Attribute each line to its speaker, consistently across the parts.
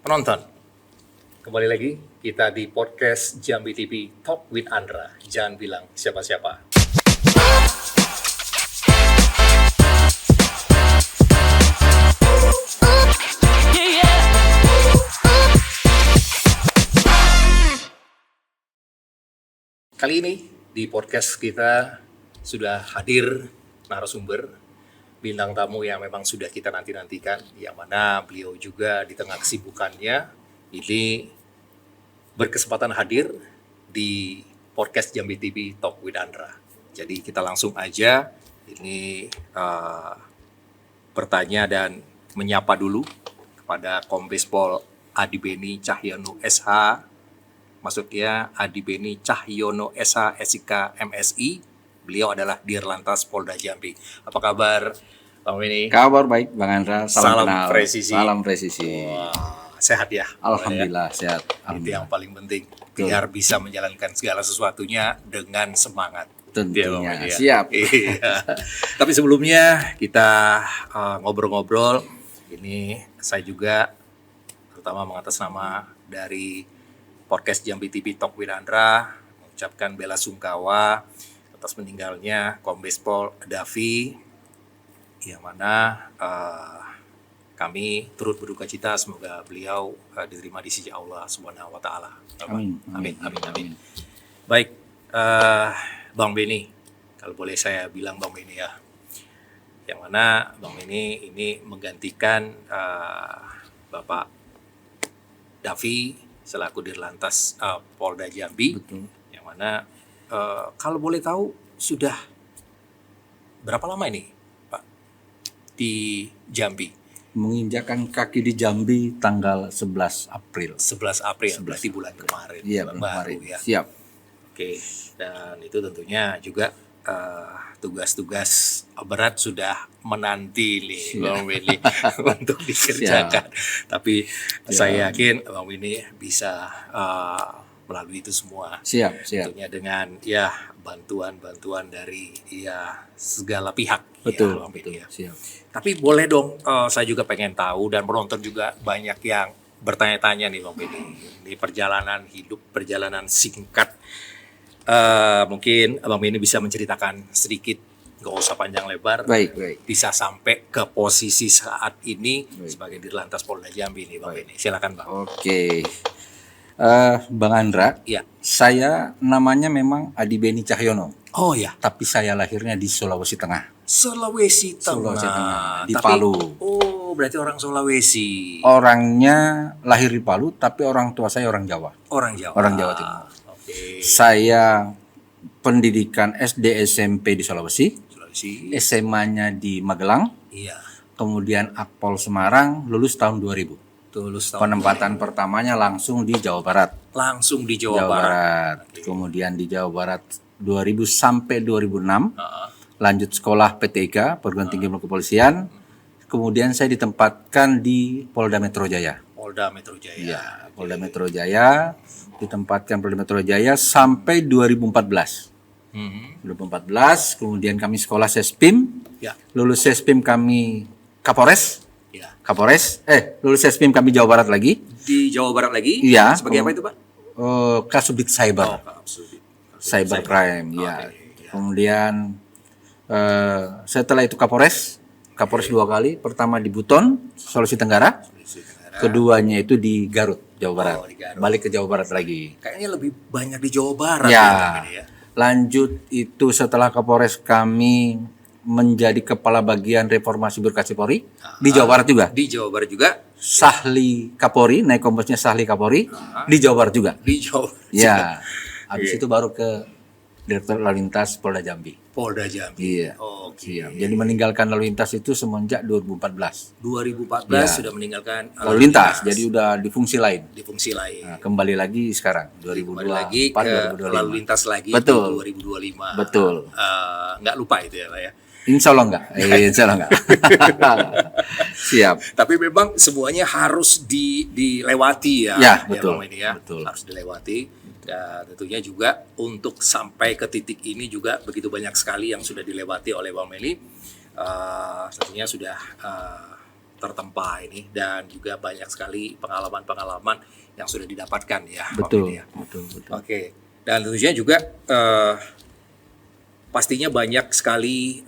Speaker 1: Penonton, kembali lagi kita di podcast Jambi TV Talk with Andra. Jangan bilang siapa-siapa. Kali ini di podcast kita sudah hadir narasumber, bintang tamu yang memang sudah kita nanti-nantikan, yang mana beliau juga di tengah kesibukannya ini berkesempatan hadir di podcast Jambi TV Talk with Andra. Jadi kita langsung aja ini bertanya dan menyapa dulu kepada Kombes Pol Adi Beni Cahyono SH, maksudnya Adi Beni Cahyono SH SIK MSI. Beliau adalah Dirlantas Polda Jambi. Apa kabar, Bang Beni?
Speaker 2: Kabar baik, Bang Andra.
Speaker 1: Salam
Speaker 2: kenal.
Speaker 1: presisi.
Speaker 2: Salam presisi.
Speaker 1: Wah, sehat ya?
Speaker 2: Alhamdulillah sehat.
Speaker 1: Itu yang paling penting. Biar bisa menjalankan segala sesuatunya dengan semangat.
Speaker 2: Tentunya.
Speaker 1: Ya,
Speaker 2: Siap.
Speaker 1: Iya. Tapi sebelumnya kita ngobrol-ngobrol. Ini saya juga terutama mengatas nama dari podcast Jambi TV Talk with Andra mengucapkan bela sungkawa atas meninggalnya Kombes Pol Davi, yang mana kami turut berduka cita. Semoga beliau diterima di sisi Allah Subhanahu wa taala.
Speaker 2: Amin.
Speaker 1: Amin. Baik, Bang Beni, kalau boleh saya bilang Bang Beni ya. Yang mana Bang Beni ini menggantikan Bapak Davi selaku Dirlantas Polda Jambi.
Speaker 2: Betul.
Speaker 1: Yang mana kalau boleh tahu sudah berapa lama ini Pak di Jambi?
Speaker 2: Menginjakan kaki di Jambi tanggal 11 April.
Speaker 1: 11 April, berarti bulan kemarin.
Speaker 2: Iya,
Speaker 1: baru
Speaker 2: kemarin.
Speaker 1: ya.
Speaker 2: Siap.
Speaker 1: Oke, dan itu tentunya juga tugas-tugas berat sudah menanti nih Bang Willy untuk dikerjakan. Tapi saya yakin Bang Willy bisa melalui itu semua.
Speaker 2: Siap.
Speaker 1: Tentunya dengan ya bantuan dari ya segala pihak.
Speaker 2: Betul.
Speaker 1: Ya, Bang Willy, ya.
Speaker 2: Siap.
Speaker 1: Tapi boleh dong, saya juga pengen tahu dan penonton juga banyak yang bertanya-tanya nih Bang Willy. Ini perjalanan hidup, perjalanan singkat. Mungkin Bang Beni bisa menceritakan sedikit, nggak usah panjang lebar.
Speaker 2: Baik.
Speaker 1: Bisa sampai ke posisi saat ini sebagai Dirlantas Polda Jambi nih Bang Beni. Silakan Bang.
Speaker 2: Oke. Bang Andra,
Speaker 1: Iya.
Speaker 2: saya namanya memang Adi Beni Cahyono,
Speaker 1: Oh ya,
Speaker 2: tapi saya lahirnya di Sulawesi Tengah.
Speaker 1: Sulawesi Tengah.
Speaker 2: Sulawesi Tengah, di
Speaker 1: Tapi-
Speaker 2: Palu.
Speaker 1: Oh, berarti orang Sulawesi.
Speaker 2: Orangnya lahir di Palu, tapi orang tua saya orang Jawa.
Speaker 1: Orang Jawa.
Speaker 2: Orang Jawa Timur.
Speaker 1: Oke.
Speaker 2: Saya pendidikan SD SMP di Sulawesi,
Speaker 1: Sulawesi.
Speaker 2: SMA-nya di Magelang,
Speaker 1: Iya.
Speaker 2: kemudian Akpol Semarang, lulus tahun 2000.
Speaker 1: Tulus tahun
Speaker 2: Penempatan pertamanya langsung di Jawa Barat.
Speaker 1: langsung di Jawa Barat.
Speaker 2: Kemudian di Jawa Barat 2000 sampai 2006,
Speaker 1: Heeh.
Speaker 2: lanjut sekolah PTIK, Perguruan Tinggi Ilmu Kepolisian. Kemudian saya ditempatkan di Polda Metro Jaya.
Speaker 1: Polda Metro Jaya.
Speaker 2: Iya, Polda Metro Jaya, ditempatkan Polda Metro Jaya sampai 2014.
Speaker 1: Mhm.
Speaker 2: 2014, kemudian kami sekolah Sespim,
Speaker 1: Ya.
Speaker 2: lulus Sespim kami Kapolres,
Speaker 1: Ya.
Speaker 2: lulus Sespim kami Jawa Barat lagi,
Speaker 1: Di Jawa Barat lagi?
Speaker 2: Iya.
Speaker 1: Sebagai apa itu, Pak?
Speaker 2: Kasubdit Cyber,
Speaker 1: Kapsudit.
Speaker 2: Cyber Crime, ya.
Speaker 1: Oke, ya.
Speaker 2: Kemudian setelah itu Kapolres 2 kali, pertama di Buton, Sulawesi Tenggara,
Speaker 1: Sulawesi Tenggara.
Speaker 2: keduanya itu di Garut, Jawa Barat,
Speaker 1: di Garut.
Speaker 2: balik ke Jawa Barat lagi.
Speaker 1: Kayaknya lebih banyak di Jawa Barat
Speaker 2: Ya,
Speaker 1: Bang, ini ya.
Speaker 2: lanjut itu setelah Kapolres kami menjadi kepala bagian reformasi birokrasi Polri di Jawa Barat juga.
Speaker 1: Di Jawa Barat juga,
Speaker 2: Sahli Kapolri, naik komposnya Sahli Kapolri di Jawa Barat juga.
Speaker 1: di Jawa
Speaker 2: Ya, habis itu baru ke Direktur Lalu Lintas Polda Jambi.
Speaker 1: Polda Jambi.
Speaker 2: Iya.
Speaker 1: Oke.
Speaker 2: Siap. Jadi meninggalkan lalu lintas itu semenjak 2014.
Speaker 1: 2014
Speaker 2: Ya.
Speaker 1: sudah meninggalkan
Speaker 2: Lalu lintas, jadi udah di fungsi lain.
Speaker 1: di fungsi lain.
Speaker 2: Nah, kembali lagi sekarang
Speaker 1: Kembali lagi
Speaker 2: 2024
Speaker 1: ke
Speaker 2: 2025.
Speaker 1: lalu lintas lagi
Speaker 2: Betul.
Speaker 1: di 2025.
Speaker 2: Betul.
Speaker 1: Nggak lupa itu ya, Pak ya.
Speaker 2: Insya Allah enggak. Insya Allah enggak. Siap.
Speaker 1: Tapi memang semuanya harus dilewati ya.
Speaker 2: Ya, betul.
Speaker 1: Bang Weni, ya.
Speaker 2: Betul.
Speaker 1: Harus dilewati. Dan tentunya juga untuk sampai ke titik ini juga begitu banyak sekali yang sudah dilewati oleh Bang Meli. Tentunya sudah tertempa ini, dan juga banyak sekali pengalaman-pengalaman yang sudah didapatkan ya.
Speaker 2: Betul,
Speaker 1: Pak Beni ya.
Speaker 2: betul.
Speaker 1: Oke, dan tentunya juga pastinya banyak sekali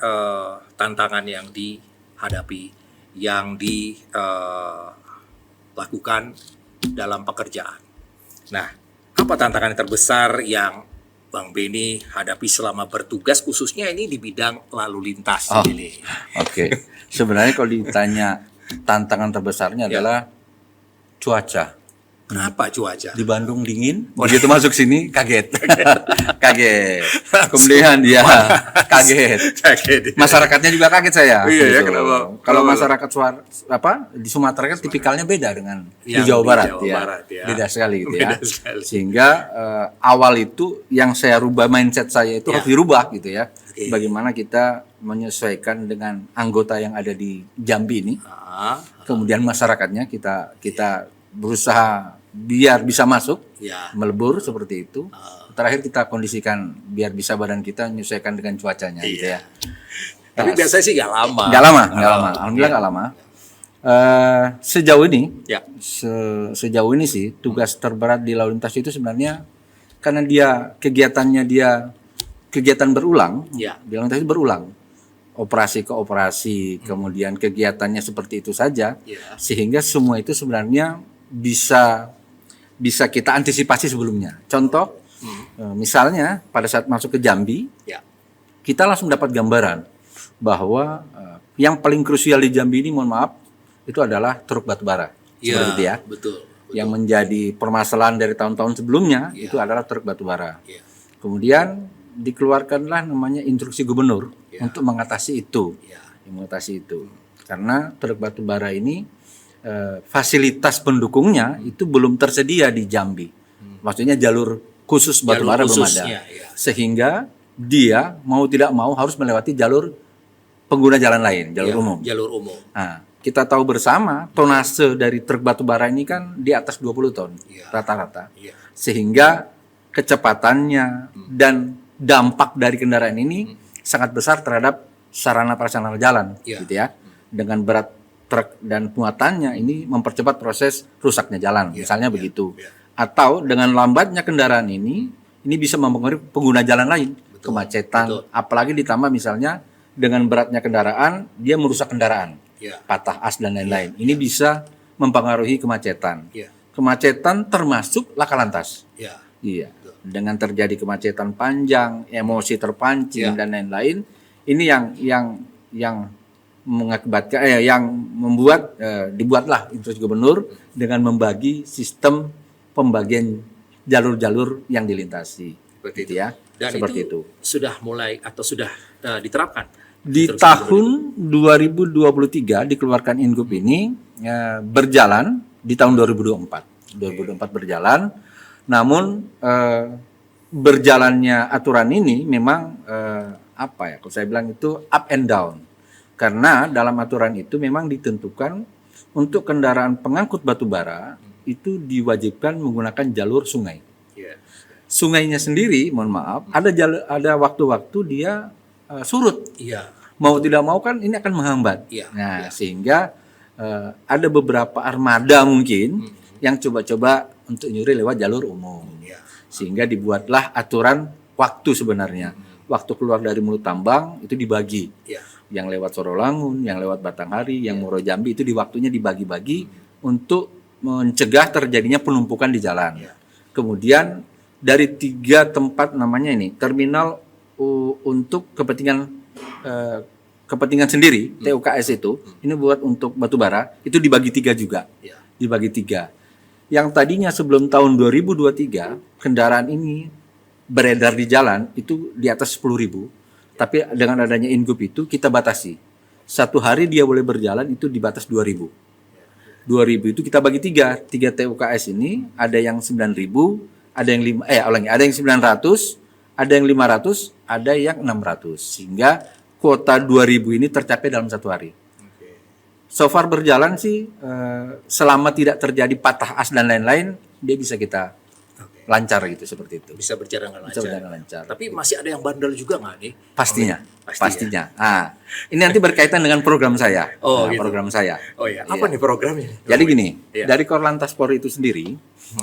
Speaker 1: tantangan yang dihadapi, yang dilakukan dalam pekerjaan. Nah, apa tantangan yang terbesar yang Bang Beni hadapi selama bertugas, khususnya ini di bidang lalu lintas ini?
Speaker 2: Oke. Sebenarnya kalau ditanya tantangan terbesarnya adalah cuaca.
Speaker 1: Kenapa cuaca?
Speaker 2: Di Bandung dingin, begitu masuk sini kaget. Kaget. Kemudian dia kaget. Masyarakatnya juga kaget saya.
Speaker 1: Iya ya,
Speaker 2: gitu.
Speaker 1: kenapa?
Speaker 2: Kalau masyarakat di Sumatera kan tipikalnya beda dengan di Jawa Barat, ya. Beda sekali gitu ya. Sehingga awal itu yang saya rubah, mindset saya itu harus dirubah gitu ya. Bagaimana kita menyesuaikan dengan anggota yang ada di Jambi ini. Kemudian masyarakatnya kita berusaha biar bisa masuk, melebur seperti itu. Terakhir kita kondisikan biar bisa badan kita menyesuaikan dengan cuacanya, gitu ya.
Speaker 1: Tapi biasanya sih nggak lama.
Speaker 2: Nggak lama. Alhamdulillah nggak lama. Sejauh ini, sejauh ini sih tugas terberat di lalu lintas itu sebenarnya karena kegiatan berulang, di lalu lintas itu berulang. Operasi ke operasi, kemudian kegiatannya seperti itu saja, sehingga semua itu sebenarnya bisa kita antisipasi sebelumnya. Contoh, misalnya pada saat masuk ke Jambi, kita langsung dapat gambaran bahwa yang paling krusial di Jambi ini, mohon maaf, itu adalah truk batubara. Seperti itu ya.
Speaker 1: Betul.
Speaker 2: Yang menjadi permasalahan dari tahun-tahun sebelumnya itu adalah truk batubara. Kemudian dikeluarkanlah namanya instruksi gubernur untuk mengatasi itu. Mengatasi itu. Karena truk batubara ini fasilitas pendukungnya itu belum tersedia di Jambi. Maksudnya jalur khusus batubara belum ada. Sehingga dia mau tidak mau harus melewati jalur pengguna jalan lain, jalur umum. Nah, kita tahu bersama tonase dari truk batubara ini kan di atas 20 ton rata-rata. Sehingga kecepatannya dan dampak dari kendaraan ini sangat besar terhadap sarana prasarana jalan, gitu ya. Dengan berat truk dan muatannya ini mempercepat proses rusaknya jalan, misalnya begitu. Atau dengan lambatnya kendaraan ini bisa mempengaruhi pengguna jalan lain, kemacetan, apalagi ditambah misalnya dengan beratnya kendaraan, dia merusak kendaraan, patah as dan lain-lain. Ini bisa mempengaruhi kemacetan. Kemacetan termasuk laka lantas. Dengan terjadi kemacetan panjang, emosi terpancing dan lain-lain, ini yang mengakibatkan yang membuat dibuatlah instruksi gubernur dengan membagi sistem pembagian jalur-jalur yang dilintasi, gitu ya.
Speaker 1: Dan
Speaker 2: seperti itu
Speaker 1: sudah mulai atau sudah diterapkan
Speaker 2: di tahun 2023 dikeluarkan Ingup ini, berjalan di tahun 2024 berjalan. Namun berjalannya aturan ini memang kalau saya bilang itu up and down. Karena dalam aturan itu memang ditentukan untuk kendaraan pengangkut batubara itu diwajibkan menggunakan jalur sungai. Sungainya sendiri, mohon maaf, ada waktu-waktu dia surut. Mau tidak mau kan ini akan menghambat. Sehingga ada beberapa armada mungkin yang coba-coba untuk nyuri lewat jalur umum. Sehingga dibuatlah aturan waktu sebenarnya. Waktu keluar dari Mulut Tambang itu dibagi. Yang lewat Sorolangun, yang lewat Batanghari, yang Muaro Jambi itu di waktunya dibagi-bagi untuk mencegah terjadinya penumpukan di jalan. Kemudian dari 3 tempat namanya ini terminal untuk kepentingan sendiri, TUKS itu ini buat untuk batubara itu dibagi 3 juga. Dibagi 3. Yang tadinya sebelum tahun 2023 kendaraan ini beredar di jalan itu di atas 10.000. Tapi dengan adanya Ingup itu kita batasi. 1 hari dia boleh berjalan itu di batas 2.000. 2.000 itu kita bagi 3 TUKS ini, ada yang 9.000, ada yang 900, ada yang 500, ada yang 600. Sehingga kuota 2.000 ini tercapai dalam 1 hari. So far berjalan sih selama tidak terjadi patah as dan lain-lain, dia bisa kita lancar gitu, seperti itu.
Speaker 1: Bisa berjalan dengan
Speaker 2: Bisa
Speaker 1: lancar.
Speaker 2: berjalan lancar.
Speaker 1: Tapi masih ada yang bandel juga nggak nih?
Speaker 2: Pastinya,
Speaker 1: Pasti
Speaker 2: pastinya. Ah, ini nanti berkaitan dengan program saya.
Speaker 1: Oh,
Speaker 2: Nah,
Speaker 1: gitu.
Speaker 2: program saya.
Speaker 1: Oh ya, apa nih programnya?
Speaker 2: Jadi gini,
Speaker 1: Iya.
Speaker 2: dari Korlantas Polri itu sendiri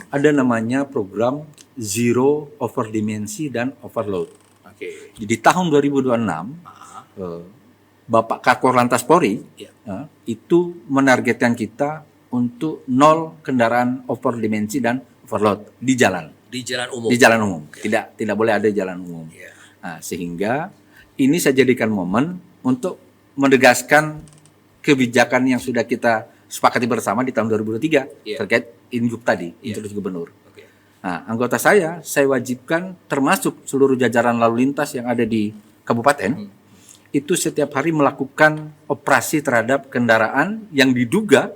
Speaker 2: ada namanya program Zero Over Dimensi dan Overload.
Speaker 1: Oke.
Speaker 2: Di tahun 2026,
Speaker 1: Ah,
Speaker 2: Bapak Kakor Lantas Polri
Speaker 1: Iya.
Speaker 2: itu menargetkan kita untuk 0 kendaraan over dimensi dan overload di jalan.
Speaker 1: di jalan umum.
Speaker 2: Di jalan umum. Tidak boleh ada di jalan umum.
Speaker 1: Iya.
Speaker 2: Nah, sehingga ini saya jadikan momen untuk menegaskan kebijakan yang sudah kita sepakati bersama di tahun 2023
Speaker 1: Iya.
Speaker 2: terkait Ingup tadi,
Speaker 1: Iya.
Speaker 2: instruksi gubernur.
Speaker 1: Oke.
Speaker 2: Nah, anggota saya wajibkan termasuk seluruh jajaran lalu lintas yang ada di kabupaten itu setiap hari melakukan operasi terhadap kendaraan yang diduga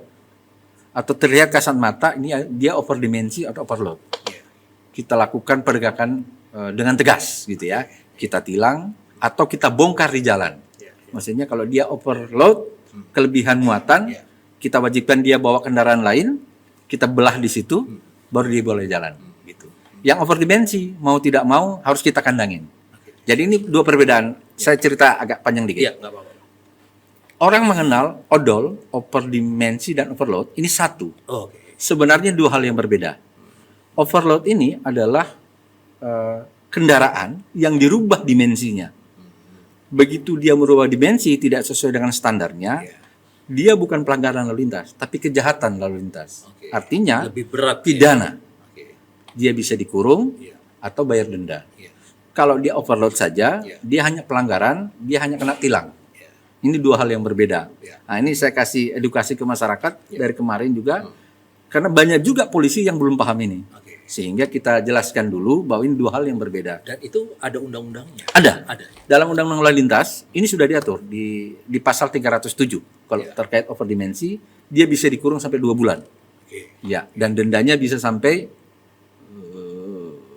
Speaker 2: atau terlihat kasat mata ini dia over dimensi atau overload.
Speaker 1: Iya.
Speaker 2: Kita lakukan penegakan dengan tegas gitu ya. Kita tilang atau kita bongkar di jalan.
Speaker 1: Iya.
Speaker 2: Maksudnya kalau dia overload, kelebihan muatan,
Speaker 1: Iya.
Speaker 2: kita wajibkan dia bawa kendaraan lain, kita belah di situ, baru dia boleh jalan. Gitu. Yang over dimensi, mau tidak mau harus kita kandangin. Jadi ini dua perbedaan. Saya cerita agak panjang dikit.
Speaker 1: Iya, nggak apa-apa.
Speaker 2: Orang mengenal odol, over dimensi dan overload, ini satu.
Speaker 1: Oh, oke.
Speaker 2: Sebenarnya dua hal yang berbeda. Overload ini adalah kendaraan yang dirubah dimensinya. Begitu dia merubah dimensi tidak sesuai dengan standarnya,
Speaker 1: Iya.
Speaker 2: dia bukan pelanggaran lalu lintas, tapi kejahatan lalu lintas.
Speaker 1: Oke.
Speaker 2: Artinya
Speaker 1: Lebih berat.
Speaker 2: pidana.
Speaker 1: Oke.
Speaker 2: Dia bisa dikurung
Speaker 1: Iya.
Speaker 2: atau bayar denda.
Speaker 1: Iya.
Speaker 2: Kalau dia overload saja,
Speaker 1: Iya.
Speaker 2: dia hanya pelanggaran, dia hanya kena tilang.
Speaker 1: Iya.
Speaker 2: Ini dua hal yang berbeda.
Speaker 1: Iya.
Speaker 2: Nah, ini saya kasih edukasi ke masyarakat dari kemarin juga, karena banyak juga polisi yang belum paham ini.
Speaker 1: Oke.
Speaker 2: Sehingga kita jelaskan dulu bahwa ini dua hal yang berbeda.
Speaker 1: Dan itu ada undang-undangnya.
Speaker 2: Ada.
Speaker 1: Ada.
Speaker 2: Dalam Undang-Undang Lalu Lintas, ini sudah diatur di pasal 307. Kalau
Speaker 1: Iya.
Speaker 2: terkait over dimensi, dia bisa dikurung sampai 2 bulan.
Speaker 1: Oke.
Speaker 2: Ya, dan dendanya bisa sampai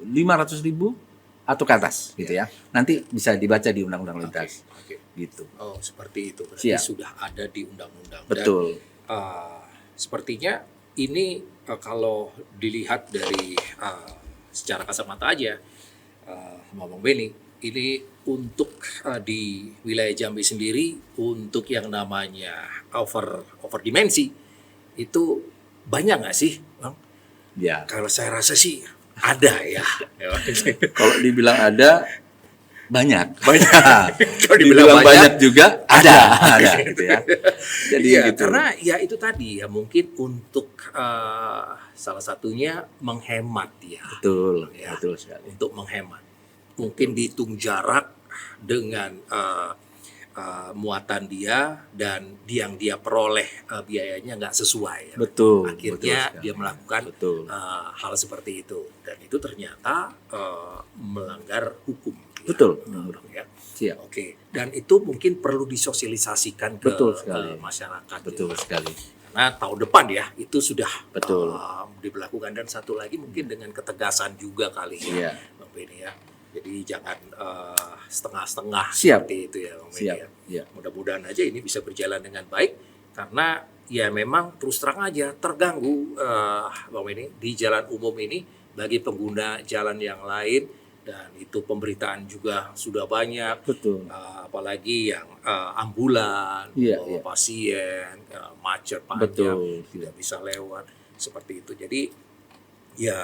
Speaker 2: 500.000 atau ke atas gitu ya. Nanti bisa dibaca di Undang-Undang Lalu Lintas.
Speaker 1: Oke.
Speaker 2: Gitu.
Speaker 1: Oh, seperti itu. Berarti
Speaker 2: Siap.
Speaker 1: sudah ada di undang-undang. Dan,
Speaker 2: Betul.
Speaker 1: sepertinya ini kalau dilihat dari secara kasat mata aja, Bang Benny, ini untuk di wilayah Jambi sendiri untuk yang namanya over dimensi itu banyak nggak sih, Bang?
Speaker 2: Ya.
Speaker 1: Kalau saya rasa sih ada ya.
Speaker 2: Kalau dibilang ada banyak.
Speaker 1: Banyak. Kalau
Speaker 2: dibilang banyak juga ada gitu ya. Jadi
Speaker 1: Iya,
Speaker 2: gitu.
Speaker 1: karena ya itu tadi ya mungkin untuk salah satunya menghemat ya.
Speaker 2: Betul,
Speaker 1: Ya.
Speaker 2: betul sekali.
Speaker 1: Untuk menghemat. Mungkin dihitung jarak dengan muatan dia dan yang dia peroleh biayanya nggak sesuai. Ya.
Speaker 2: Betul.
Speaker 1: Akhirnya
Speaker 2: betul sekali.
Speaker 1: dia melakukan
Speaker 2: Betul.
Speaker 1: hal seperti itu dan itu ternyata melanggar hukum. Ya.
Speaker 2: Betul.
Speaker 1: Ya.
Speaker 2: Siap.
Speaker 1: Oke, dan itu mungkin perlu disosialisasikan ke
Speaker 2: Betul sekali.
Speaker 1: masyarakat.
Speaker 2: Betul
Speaker 1: Ya.
Speaker 2: sekali.
Speaker 1: Karena tahun depan ya itu sudah
Speaker 2: Betul.
Speaker 1: diberlakukan dan satu lagi mungkin dengan ketegasan juga kali ya,
Speaker 2: Iya.
Speaker 1: Bang Benny ya. Jadi jangan setengah-setengah
Speaker 2: Siap.
Speaker 1: seperti itu ya, Bang Benny
Speaker 2: Siap.
Speaker 1: ya.
Speaker 2: Ya.
Speaker 1: Mudah-mudahan aja ini bisa berjalan dengan baik karena ya memang terus terang aja terganggu Bang Benny di jalan umum ini bagi pengguna jalan yang lain dan itu pemberitaan juga sudah banyak.
Speaker 2: Betul.
Speaker 1: Apalagi yang ambulan,
Speaker 2: Iya,
Speaker 1: bawa
Speaker 2: iya.
Speaker 1: pasien, macet panjang,
Speaker 2: Betul.
Speaker 1: tidak bisa lewat seperti itu. Jadi ya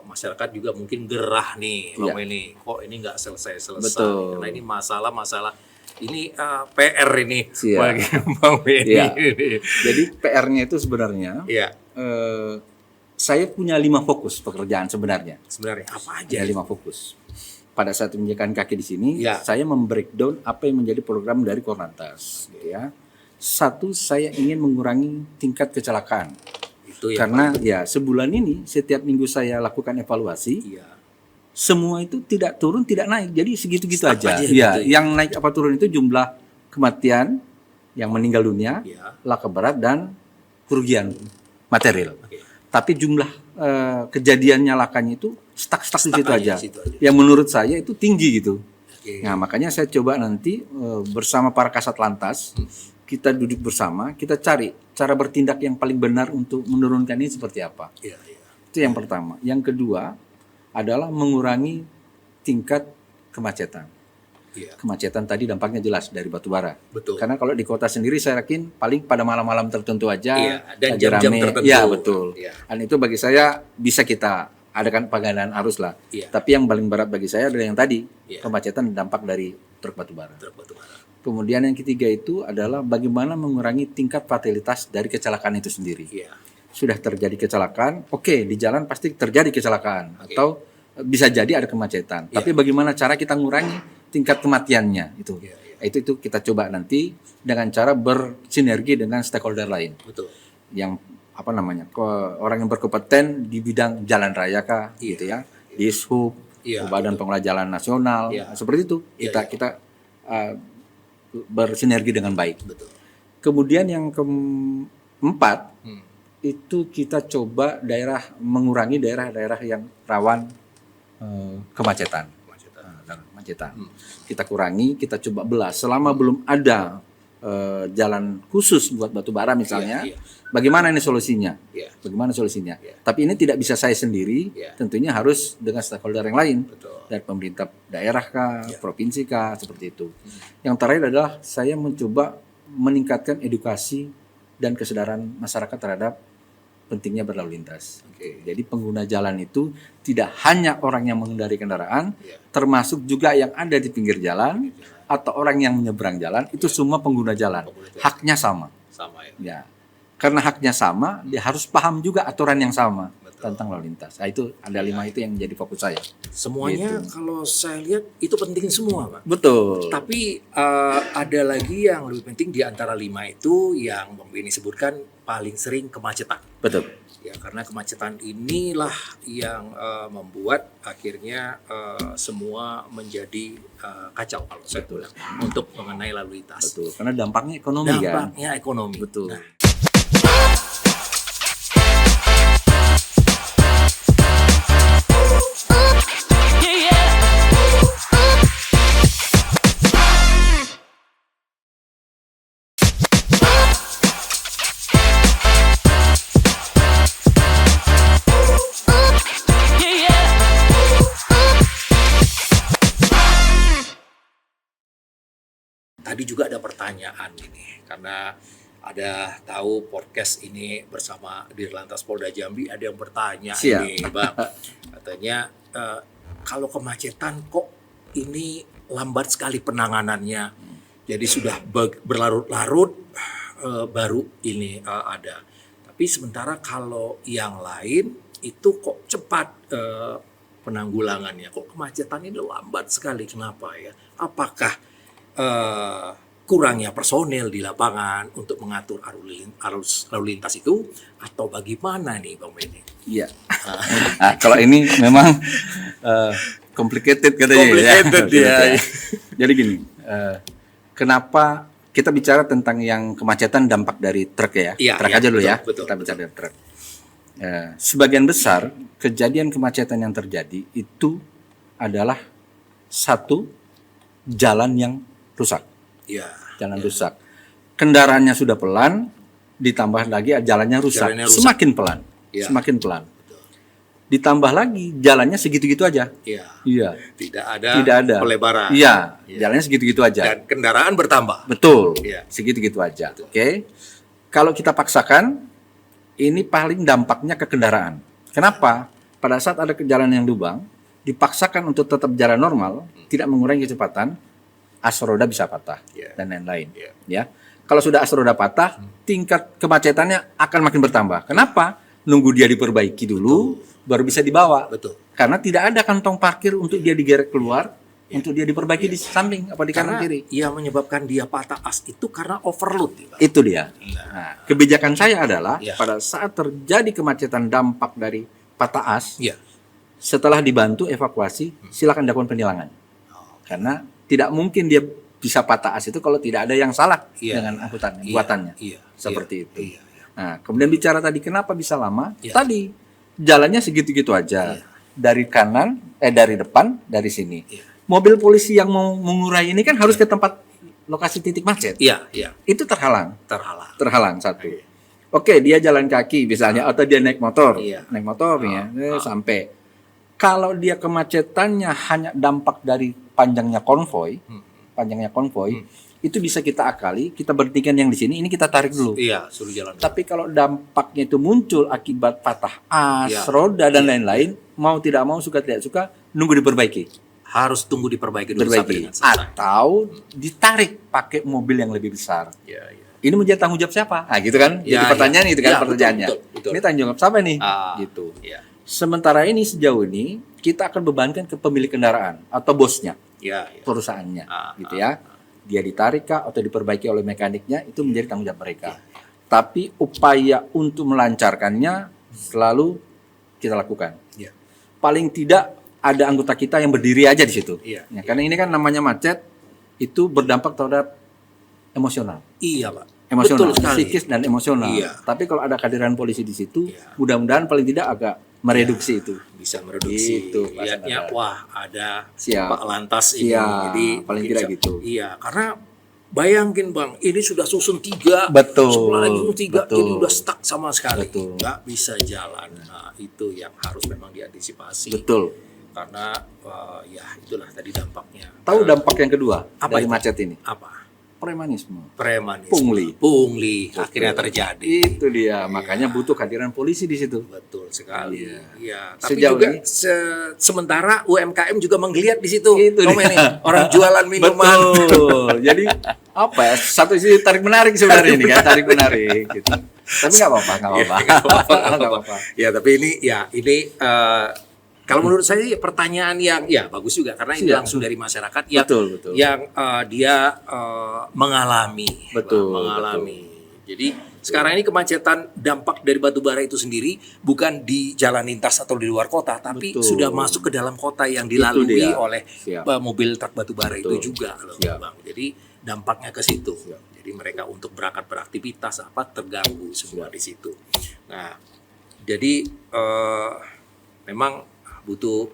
Speaker 1: masyarakat juga mungkin gerah nih,
Speaker 2: Iya.
Speaker 1: Bang Benny. Kok ini nggak selesai-selesai?
Speaker 2: Betul.
Speaker 1: Karena ini masalah-masalah ini PR ini
Speaker 2: Siap.
Speaker 1: bagi Bang Benny.
Speaker 2: Iya. Jadi PR-nya itu sebenarnya
Speaker 1: Iya,
Speaker 2: saya punya 5 fokus pekerjaan sebenarnya.
Speaker 1: sebenarnya apa aja?
Speaker 2: Ada 5 fokus. Pada saat menginjakan kaki di sini,
Speaker 1: Ya.
Speaker 2: saya membreakdown apa yang menjadi program dari Korlantas. Gitu ya. Satu, saya ingin mengurangi tingkat kecelakaan.
Speaker 1: Itu ya.
Speaker 2: Karena ya sebulan ini setiap minggu saya lakukan evaluasi,
Speaker 1: Iya.
Speaker 2: semua itu tidak turun, tidak naik. Jadi segitu-gitu
Speaker 1: Stuck
Speaker 2: aja.
Speaker 1: aja
Speaker 2: Ya,
Speaker 1: gitu.
Speaker 2: yang naik apa turun itu jumlah kematian, yang meninggal dunia,
Speaker 1: Iya.
Speaker 2: laka berat dan kerugian material.
Speaker 1: Oke.
Speaker 2: Tapi jumlah kejadiannya lakanya itu stuck di situ aja.
Speaker 1: situ aja.
Speaker 2: Yang menurut saya itu tinggi gitu.
Speaker 1: Oke.
Speaker 2: Nah, makanya saya coba nanti bersama para kasat lantas, kita duduk bersama, kita cari cara bertindak yang paling benar untuk menurunkan ini seperti apa.
Speaker 1: Iya, iya.
Speaker 2: Itu yang pertama. Yang kedua adalah mengurangi tingkat kemacetan.
Speaker 1: Iya.
Speaker 2: Kemacetan tadi dampaknya jelas dari batubara.
Speaker 1: Betul.
Speaker 2: Karena kalau di kota sendiri saya yakin paling pada malam-malam tertentu aja,
Speaker 1: Iya, dan
Speaker 2: lagi
Speaker 1: jam-jam
Speaker 2: rame.
Speaker 1: tertentu.
Speaker 2: Iya, betul.
Speaker 1: Iya.
Speaker 2: Dan itu bagi saya bisa kita adakan penggandaan arus lah.
Speaker 1: Iya.
Speaker 2: Tapi yang paling berat bagi saya adalah yang tadi,
Speaker 1: Iya.
Speaker 2: kemacetan dampak dari truk batubara.
Speaker 1: Truk batubara.
Speaker 2: Kemudian yang ketiga itu adalah bagaimana mengurangi tingkat fatalitas dari kecelakaan itu sendiri.
Speaker 1: Iya.
Speaker 2: Sudah terjadi kecelakaan, oke, di jalan pasti terjadi kecelakaan
Speaker 1: Oke.
Speaker 2: atau bisa jadi ada kemacetan.
Speaker 1: Iya.
Speaker 2: Tapi bagaimana cara kita mengurangi tingkat kematiannya itu?
Speaker 1: Iya, iya.
Speaker 2: Itu kita coba nanti dengan cara bersinergi dengan stakeholder lain.
Speaker 1: Betul.
Speaker 2: Yang apa namanya? Orang yang berkompeten di bidang jalan raya kah,
Speaker 1: Iya.
Speaker 2: gitu ya. Dishub,
Speaker 1: Iya,
Speaker 2: Badan
Speaker 1: betul.
Speaker 2: Pengelola Jalan Nasional,
Speaker 1: Iya.
Speaker 2: seperti itu.
Speaker 1: Iya,
Speaker 2: Kita bersinergi dengan baik.
Speaker 1: Betul.
Speaker 2: Kemudian yang keempat
Speaker 1: Hmm.
Speaker 2: itu kita coba mengurangi daerah-daerah yang rawan kemacetan. Kemacetan. Kita kurangi, kita coba belah. Selama belum ada jalan khusus buat batubara misalnya,
Speaker 1: Iya, iya.
Speaker 2: bagaimana ini solusinya?
Speaker 1: Iya.
Speaker 2: Bagaimana solusinya?
Speaker 1: Iya.
Speaker 2: Tapi ini tidak bisa saya sendiri,
Speaker 1: Iya.
Speaker 2: tentunya harus dengan stakeholder yang lain.
Speaker 1: Betul.
Speaker 2: Dari pemerintah daerah kah,
Speaker 1: Iya.
Speaker 2: provinsi kah, seperti itu. Yang terakhir adalah saya mencoba meningkatkan edukasi dan kesadaran masyarakat terhadap pentingnya berlalu lintas.
Speaker 1: Oke.
Speaker 2: Jadi pengguna jalan itu tidak hanya orang yang mengendari kendaraan,
Speaker 1: Iya.
Speaker 2: termasuk juga yang ada di pinggir jalan atau orang yang menyeberang jalan, itu semua pengguna jalan.
Speaker 1: Pengguna jalan.
Speaker 2: Haknya sama.
Speaker 1: Sama ya.
Speaker 2: Ya. Karena haknya sama, dia harus paham juga aturan yang sama
Speaker 1: Betul.
Speaker 2: tentang lalu lintas. Nah, itu ada 5 itu yang menjadi fokus saya.
Speaker 1: Semuanya
Speaker 2: Gitu.
Speaker 1: kalau saya lihat itu penting semua, Pak.
Speaker 2: Betul.
Speaker 1: Tapi ada lagi yang lebih penting di antara 5 itu yang Bang Benny sebutkan paling sering kemacetan.
Speaker 2: Betul.
Speaker 1: Ya, karena kemacetan inilah yang membuat akhirnya semua menjadi kacau kalau saya bilang untuk mengenai lalu lintas.
Speaker 2: Betul. Karena dampaknya ekonomi kan.
Speaker 1: Dampaknya ekonomi.
Speaker 2: Betul.
Speaker 1: Nah, tadi juga ada pertanyaan ini karena ada tahu podcast ini bersama Dirlantas Polda Jambi, ada yang bertanya
Speaker 2: Siap.
Speaker 1: ini, Bang. Katanya kalau kemacetan kok ini lambat sekali penanganannya. Jadi sudah berlarut-larut baru ini ada. Tapi sementara kalau yang lain itu kok cepat penanggulangannya. Kok kemacetan ini lambat sekali, kenapa ya? Apakah kurangnya personel di lapangan untuk mengatur arus lalu lintas itu atau bagaimana nih Bang Benny?
Speaker 2: Iya. Nah, kalau ini memang complicated katanya.
Speaker 1: Complicated, ya.
Speaker 2: Jadi gini, kenapa kita bicara tentang yang kemacetan dampak dari truk ya?
Speaker 1: Iya,
Speaker 2: Truk
Speaker 1: iya,
Speaker 2: aja dulu
Speaker 1: betul,
Speaker 2: ya.
Speaker 1: betul,
Speaker 2: Kita bicara dari truk. Sebagian besar kejadian kemacetan yang terjadi itu adalah satu jalan yang rusak.
Speaker 1: Iya.
Speaker 2: Jalan rusak. Kendaraannya sudah pelan, ditambah lagi jalannya rusak.
Speaker 1: Jalannya rusak.
Speaker 2: Semakin pelan.
Speaker 1: Iya.
Speaker 2: Semakin pelan. Ditambah lagi jalannya segitu-gitu aja.
Speaker 1: Iya.
Speaker 2: Iya.
Speaker 1: Tidak ada pelebaran.
Speaker 2: Iya,
Speaker 1: Iya.
Speaker 2: jalannya segitu-gitu aja.
Speaker 1: Dan kendaraan bertambah.
Speaker 2: Betul.
Speaker 1: Iya.
Speaker 2: Segitu-gitu aja. Oke. Kalau kita paksakan, ini paling dampaknya ke kendaraan. Kenapa? Pada saat ada jalan yang lubang, dipaksakan untuk tetap jalan normal, tidak mengurangi kecepatan, as roda bisa patah
Speaker 1: Iya.
Speaker 2: dan lain-lain.
Speaker 1: Iya.
Speaker 2: Ya. Kalau sudah as roda patah, tingkat kemacetannya akan makin bertambah. Kenapa? Nunggu dia diperbaiki dulu, baru bisa dibawa.
Speaker 1: Betul.
Speaker 2: Karena tidak ada kantong parkir untuk dia digerek keluar, untuk dia diperbaiki di samping apa di kanan
Speaker 1: Karena
Speaker 2: kiri.
Speaker 1: yang menyebabkan dia patah as itu karena overload. Ya, Bang.
Speaker 2: Itu dia. Nah, kebijakan saya adalah
Speaker 1: Iya.
Speaker 2: pada saat terjadi kemacetan dampak dari patah as,
Speaker 1: Iya.
Speaker 2: setelah dibantu evakuasi, silakan dilakukan penilangan. Karena tidak mungkin dia bisa patah as itu kalau tidak ada yang salah
Speaker 1: Iya.
Speaker 2: dengan angkutannya,
Speaker 1: Iya.
Speaker 2: buatannya.
Speaker 1: Iya.
Speaker 2: Seperti
Speaker 1: Iya.
Speaker 2: itu.
Speaker 1: Iya. Iya.
Speaker 2: Nah, kemudian bicara tadi kenapa bisa lama?
Speaker 1: Iya.
Speaker 2: Tadi jalannya segitu-gitu aja.
Speaker 1: Iya.
Speaker 2: Dari kanan, dari depan, dari sini.
Speaker 1: Iya.
Speaker 2: Mobil polisi yang mau mengurai ini kan harus ke tempat lokasi titik macet.
Speaker 1: Iya. Iya.
Speaker 2: Itu terhalang.
Speaker 1: Terhalang.
Speaker 2: Terhalang satu. Oke, dia jalan kaki misalnya atau dia naik motor.
Speaker 1: Iya.
Speaker 2: Naik motor nih ya, sampai. Kalau dia kemacetannya hanya dampak dari panjangnya konvoy, itu bisa kita akali, kita berhentikan yang di sini, ini kita tarik dulu.
Speaker 1: Iya, suruh jalan.
Speaker 2: Tapi kalau dampaknya itu muncul akibat patah as,
Speaker 1: Iya.
Speaker 2: roda dan lain-lain, mau tidak mau, suka tidak suka, nunggu diperbaiki.
Speaker 1: Harus tunggu diperbaiki dulu sampai dengan selesai.
Speaker 2: Atau ditarik pakai mobil yang lebih besar.
Speaker 1: Iya, iya.
Speaker 2: Ini menjadi tanggung jawab siapa? Nah, gitu kan?
Speaker 1: Ya,
Speaker 2: Jadi pertanyaan itu kan
Speaker 1: ya,
Speaker 2: pertanyaannya.
Speaker 1: betul.
Speaker 2: Ini tanggung jawab siapa nih? Gitu.
Speaker 1: Iya.
Speaker 2: Sementara ini sejauh ini kita akan bebankan ke pemilik kendaraan atau bosnya,
Speaker 1: Iya, iya.
Speaker 2: perusahaannya, gitu ya. Dia ditarik kah atau diperbaiki oleh mekaniknya, itu menjadi tanggung jawab mereka. Tapi upaya untuk melancarkannya selalu kita lakukan.
Speaker 1: Iya.
Speaker 2: Paling tidak ada anggota kita yang berdiri aja di situ.
Speaker 1: Iya.
Speaker 2: Ya, karena ini kan namanya macet, itu berdampak terhadap emosional.
Speaker 1: Iya, Pak.
Speaker 2: Emosional,
Speaker 1: Betul sekali.
Speaker 2: psikis dan emosional.
Speaker 1: Iya.
Speaker 2: Tapi kalau ada kehadiran polisi di situ,
Speaker 1: Iya.
Speaker 2: mudah-mudahan paling tidak agak mereduksi itu.
Speaker 1: Bisa mereduksi.
Speaker 2: Gitu, Pak
Speaker 1: Ya,
Speaker 2: Sandra.
Speaker 1: wah, ada
Speaker 2: Siap.
Speaker 1: Pak Lantas ini.
Speaker 2: Siap,
Speaker 1: Jadi
Speaker 2: paling
Speaker 1: mungkin
Speaker 2: tidak gitu.
Speaker 1: Iya, karena bayangin Bang, ini sudah susun 3,
Speaker 2: Betul,
Speaker 1: sekolah lagi susun 3,
Speaker 2: betul.
Speaker 1: ini udah stuck sama sekali,
Speaker 2: Betul.
Speaker 1: nggak bisa jalan. Nah, itu yang harus memang diantisipasi.
Speaker 2: Betul.
Speaker 1: Karena ya itulah tadi dampaknya.
Speaker 2: Tahu dampak yang kedua
Speaker 1: Apa
Speaker 2: dari
Speaker 1: itu?
Speaker 2: macet ini?
Speaker 1: Apa?
Speaker 2: Premanisme.
Speaker 1: Premanisme.
Speaker 2: Pungli.
Speaker 1: Pungli akhirnya terjadi.
Speaker 2: Itu dia, makanya butuh kehadiran polisi di situ.
Speaker 1: Betul sekali.
Speaker 2: Iya.
Speaker 1: Iya. Tapi
Speaker 2: Sejauh
Speaker 1: juga
Speaker 2: ini-
Speaker 1: sementara UMKM juga menggeliat di situ.
Speaker 2: Itu
Speaker 1: Komen
Speaker 2: dia.
Speaker 1: nih, orang jualan minuman.
Speaker 2: Betul. Jadi apa ya? Satu sisi tarik menarik sebenarnya ini kan, tarik menarik gitu. Tapi nggak apa-apa, nggak apa-apa.
Speaker 1: Nggak apa-apa, nggak
Speaker 2: Nggak
Speaker 1: apa-apa. Ya, tapi ini kalau menurut saya ya pertanyaan yang ya bagus juga karena ini
Speaker 2: Siap.
Speaker 1: langsung dari masyarakat yang
Speaker 2: Betul.
Speaker 1: yang dia mengalami,
Speaker 2: Betul,
Speaker 1: mengalami. Jadi sekarang ini kemacetan dampak dari batu bara itu sendiri bukan di jalan lintas atau di luar kota, tapi
Speaker 2: Betul.
Speaker 1: sudah masuk ke dalam kota yang dilalui
Speaker 2: dia.
Speaker 1: oleh
Speaker 2: Siap.
Speaker 1: mobil truk batu bara
Speaker 2: Betul.
Speaker 1: itu juga, loh,
Speaker 2: Siap.
Speaker 1: Bang. Jadi dampaknya ke situ. Jadi mereka untuk berangkat beraktivitas terganggu semua di situ. Nah, jadi memang butuh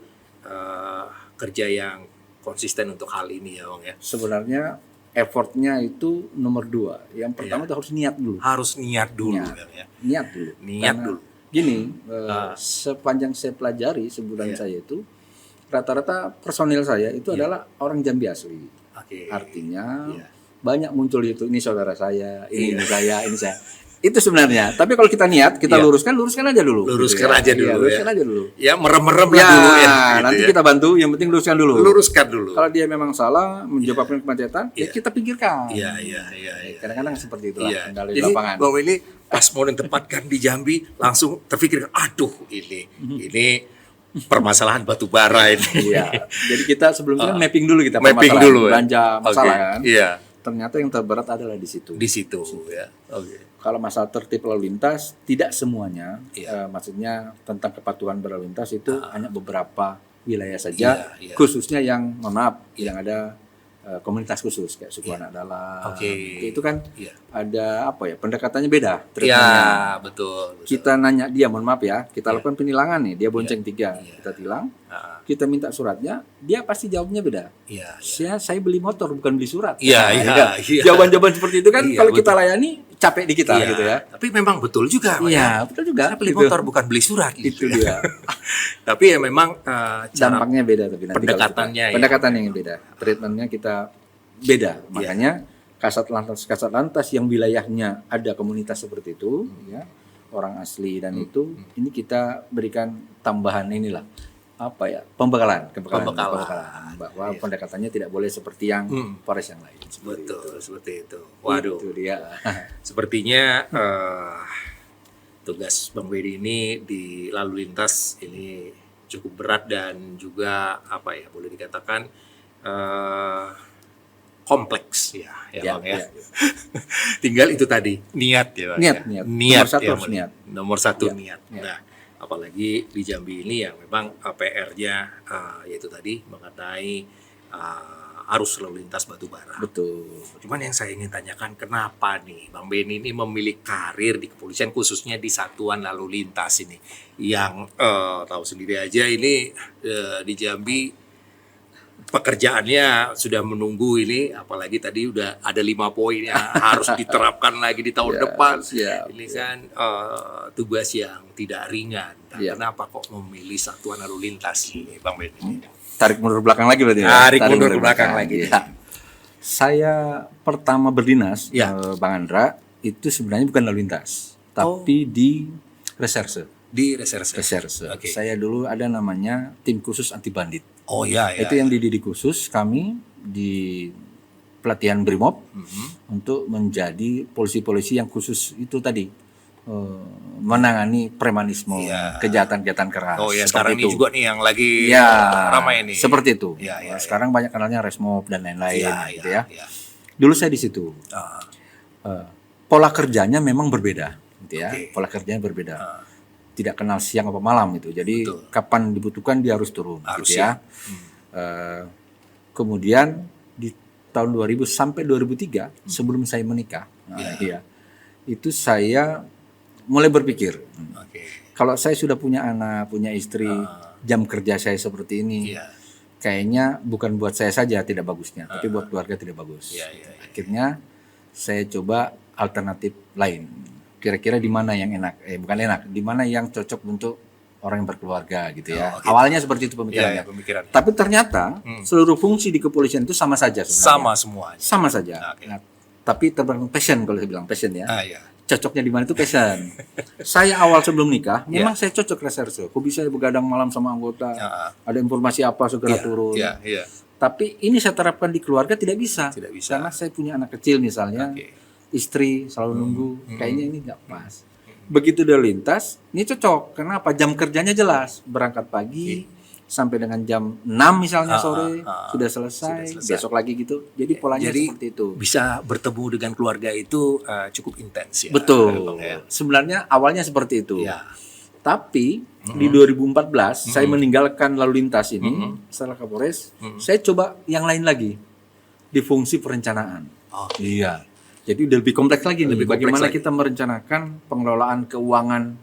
Speaker 1: kerja yang konsisten untuk hal ini ya, Bang ya.
Speaker 2: Sebenarnya effortnya itu nomor 2. Yang pertama itu harus niat dulu.
Speaker 1: Harus niat dulu,
Speaker 2: Niat.
Speaker 1: Bang ya.
Speaker 2: Niat dulu.
Speaker 1: Niat
Speaker 2: Karena
Speaker 1: dulu.
Speaker 2: Gini, sepanjang saya pelajari sebulan saya itu, rata-rata personil saya itu adalah orang Jambi asli.
Speaker 1: Oke.
Speaker 2: Artinya
Speaker 1: Iya.
Speaker 2: banyak muncul itu, ini saudara saya, ini saya, ini saya. Itu sebenarnya. Tapi kalau kita niat, kita
Speaker 1: Iya.
Speaker 2: luruskan aja dulu.
Speaker 1: Luruskan
Speaker 2: Gitu ya.
Speaker 1: aja dulu,
Speaker 2: Iya, luruskan
Speaker 1: ya.
Speaker 2: aja dulu.
Speaker 1: Ya merem-merem lah
Speaker 2: Ya,
Speaker 1: dulu ya. gitu
Speaker 2: nanti
Speaker 1: ya.
Speaker 2: kita bantu, yang penting luruskan dulu.
Speaker 1: Luruskan dulu.
Speaker 2: Kalau dia memang salah menyebabkan kemacetan, ya
Speaker 1: Iya.
Speaker 2: kita pikirkan.
Speaker 1: Iya.
Speaker 2: Kadang-kadang seperti itulah
Speaker 1: Iya.
Speaker 2: kendala di
Speaker 1: Jadi
Speaker 2: lapangan.
Speaker 1: Bang Willy pas mau ditempatkan di Jambi langsung terpikir, aduh ini permasalahan batu bara ini.
Speaker 2: Iya. Jadi kita sebelumnya mapping dulu kita
Speaker 1: Mapping
Speaker 2: permasalahan,
Speaker 1: dulu ya.
Speaker 2: belanja masalah
Speaker 1: Oke.
Speaker 2: kan.
Speaker 1: Iya.
Speaker 2: Ternyata yang terberat adalah di situ.
Speaker 1: Di situ ya. Oke.
Speaker 2: Kalau masalah tertib lalu lintas, tidak semuanya,
Speaker 1: Iya.
Speaker 2: maksudnya tentang kepatuhan berlalu lintas itu hanya beberapa wilayah saja,
Speaker 1: Iya.
Speaker 2: khususnya yang, mohon maaf, yang ada komunitas khusus kayak suku anak dalam.
Speaker 1: Oke.
Speaker 2: Itu kan
Speaker 1: Iya.
Speaker 2: ada apa ya, pendekatannya beda.
Speaker 1: Iya,
Speaker 2: treatmentnya.
Speaker 1: betul.
Speaker 2: Kita nanya dia, mohon maaf ya, kita lakukan penilangan nih, dia bonceng 3,
Speaker 1: Iya.
Speaker 2: kita tilang,
Speaker 1: Ah,
Speaker 2: kita minta suratnya, dia pasti jawabnya beda.
Speaker 1: Iya.
Speaker 2: Saya beli motor bukan beli surat.
Speaker 1: Iya,
Speaker 2: Nah,
Speaker 1: iya,
Speaker 2: itu kan.
Speaker 1: iya.
Speaker 2: Jawaban-jawaban seperti itu kan
Speaker 1: Iya,
Speaker 2: kalau kita
Speaker 1: betul.
Speaker 2: layani capek di kita
Speaker 1: Iya,
Speaker 2: gitu ya.
Speaker 1: Tapi memang betul juga, Pak, ya.
Speaker 2: Iya, betul juga.
Speaker 1: Saya beli
Speaker 2: Gitu.
Speaker 1: motor bukan beli surat
Speaker 2: Itu
Speaker 1: gitu ya.
Speaker 2: dia.
Speaker 1: Tapi ya memang cara
Speaker 2: Dampaknya beda tapi nanti kalau
Speaker 1: pendekatannya
Speaker 2: kita,
Speaker 1: ya.
Speaker 2: pendekatan yang beda. Treatmentnya kita beda. Makanya kasat lantas yang wilayahnya ada komunitas seperti itu ya, orang asli dan itu ini kita berikan tambahan inilah apa ya, pembekalan bahwa pendekatannya tidak boleh seperti yang Polres yang lain.
Speaker 1: betul seperti itu. Waduh.
Speaker 2: Itu dia.
Speaker 1: Sepertinya tugas Bang Wedi ini di lalu lintas ini cukup berat dan juga apa ya, boleh dikatakan kompleks ya,
Speaker 2: Ya,
Speaker 1: Bang ya.
Speaker 2: ya.
Speaker 1: Tinggal itu tadi niat ya, Bang.
Speaker 2: Niat,
Speaker 1: ya.
Speaker 2: niat. Nomor satu
Speaker 1: ya,
Speaker 2: harus
Speaker 1: Bang.
Speaker 2: niat.
Speaker 1: Nomor satu
Speaker 2: Ya,
Speaker 1: niat.
Speaker 2: ya.
Speaker 1: Nah, apalagi di Jambi ini yang memang PR-nya yaitu tadi mengenai arus lalu lintas batu bara.
Speaker 2: Betul.
Speaker 1: Cuman yang saya ingin tanyakan, kenapa nih Bang Beni ini memilih karir di kepolisian khususnya di satuan lalu lintas ini yang tahu sendiri aja ini di Jambi pekerjaannya sudah menunggu ini, apalagi tadi udah ada 5 poin yang harus diterapkan lagi di tahun depan. Ini kan tugas yang tidak ringan. Nah, kenapa kok memilih satuan lalu lintas ini, Bang Ben?
Speaker 2: Tarik mundur belakang lagi berarti.
Speaker 1: Tarik mundur belakang lagi.
Speaker 2: Ya. Saya pertama berdinas, Bang Andra, itu sebenarnya bukan lalu lintas, tapi di reserse.
Speaker 1: Di reserse.
Speaker 2: Okay. Saya dulu ada namanya tim khusus anti bandit.
Speaker 1: Oh iya.
Speaker 2: Itu yang dididik khusus kami di pelatihan Brimob untuk menjadi polisi-polisi yang khusus itu tadi menangani premanisme, kejahatan-kejahatan keras.
Speaker 1: Oh ya, sekarang ini juga nih yang lagi ramai ini.
Speaker 2: Seperti itu. Sekarang banyak kenalnya Resmob dan lain-lain, gitu ya. Dulu saya di situ. Pola kerjanya memang berbeda, gitu ya. Pola kerjanya berbeda. Tidak kenal siang apa malam gitu. Jadi kapan dibutuhkan dia harus turun, gitu ya. Kemudian di tahun 2000 sampai 2003 sebelum saya menikah, itu saya mulai berpikir, kalau saya sudah punya anak, punya istri, jam kerja saya seperti ini, kayaknya bukan buat saya saja tidak bagusnya, tapi buat keluarga tidak bagus. Akhirnya saya coba alternatif lain. Kira-kira di mana yang enak? Bukan enak, di mana yang cocok untuk orang yang berkeluarga gitu ya. Awalnya seperti itu pemikirannya. Tapi ternyata seluruh fungsi di kepolisian itu sama saja sebenarnya. Sama saja. Nah, tapi tergantung passion, kalau saya bilang passion ya. Cocoknya di mana itu passion. Saya awal sebelum nikah, memang saya cocok reserse. Hobi saya begadang malam sama anggota. Ada informasi apa segera turun. Tapi ini saya terapkan di keluarga tidak bisa. Karena saya punya anak kecil misalnya. Istri selalu nunggu, kayaknya ini nggak pas. Begitu udah lintas, ini cocok. Kenapa? Jam kerjanya jelas. Berangkat pagi sampai dengan jam 6 misalnya sore sudah selesai. Besok lagi gitu. Jadi polanya seperti itu.
Speaker 1: Bisa bertemu dengan keluarga itu cukup intens ya.
Speaker 2: Betul. Sebenarnya awalnya seperti itu. Tapi di 2014 saya meninggalkan lalu lintas ini setelah Kapolres. Saya coba yang lain lagi di fungsi perencanaan. Jadi udah lebih kompleks lagi nih. Bagaimana kita merencanakan pengelolaan keuangan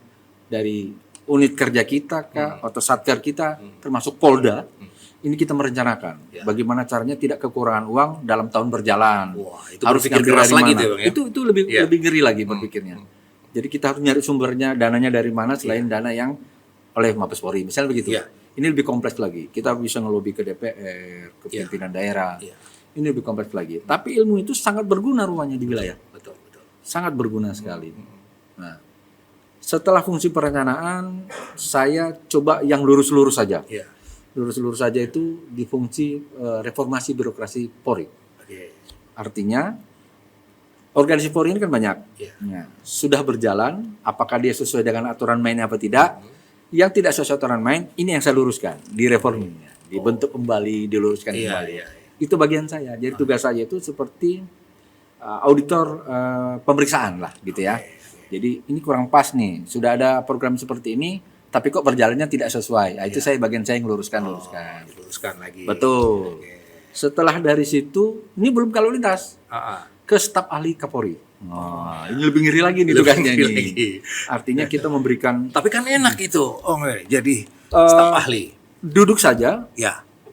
Speaker 2: dari unit kerja kita atau satker kita, termasuk Polda. Ini kita merencanakan bagaimana caranya tidak kekurangan uang dalam tahun berjalan.
Speaker 1: Itu harus pikir keras lagi tuh, ya?
Speaker 2: Itu lebih ngeri lagi berpikirnya. Jadi kita harus nyari sumbernya, dananya dari mana selain dana yang oleh Mabes Polri, misalnya begitu. Ini lebih kompleks lagi. Kita bisa ngelobi ke DPR, ke pimpinan daerah. Ini lebih kompleks lagi. Tapi ilmu itu sangat berguna rupanya di wilayah.
Speaker 1: Betul.
Speaker 2: Sangat berguna sekali. Nah, setelah fungsi perencanaan, saya coba yang lurus-lurus saja. Lurus-lurus saja itu di fungsi reformasi birokrasi Polri. Artinya, organisasi Polri ini kan banyak. Nah, sudah berjalan, apakah dia sesuai dengan aturan mainnya apa tidak? Yang tidak sesuai aturan main, ini yang saya luruskan, direformnya, dibentuk kembali, diluruskan kembali. Itu bagian saya. Jadi tugas saya itu seperti auditor pemeriksaan lah gitu ya. Jadi ini kurang pas nih. Sudah ada program seperti ini, tapi kok berjalannya tidak sesuai. Nah, itu bagian saya yang luruskan.
Speaker 1: Luruskan lagi.
Speaker 2: Betul. Setelah dari situ, ini belum kalau lintas ke staf ahli Kapolri. Ini lebih ngeri lagi nih tugasnya ini. Artinya kita memberikan.
Speaker 1: Tapi kan enak itu. Jadi staf ahli.
Speaker 2: Duduk saja.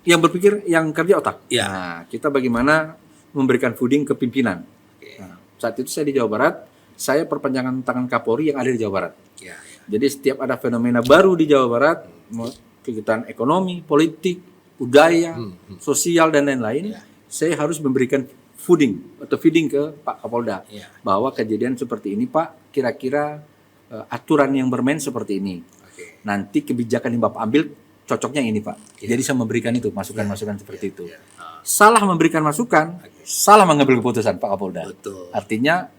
Speaker 2: Yang berpikir, yang kerja otak. Nah, kita bagaimana memberikan fooding ke pimpinan. Nah, saat itu saya di Jawa Barat, saya perpanjangan tangan Kapolri yang ada di Jawa Barat. Jadi setiap ada fenomena baru di Jawa Barat, kegiatan ekonomi, politik, budaya, sosial dan lain-lain, saya harus memberikan fooding atau feeding ke Pak Kapolda bahwa kejadian seperti ini Pak, kira-kira aturan yang bermain seperti ini. Nanti kebijakan yang Bapak ambil cocoknya ini Pak. Jadi saya memberikan itu masukan-masukan seperti itu. Salah memberikan masukan, salah mengambil keputusan Pak Kapolda. Artinya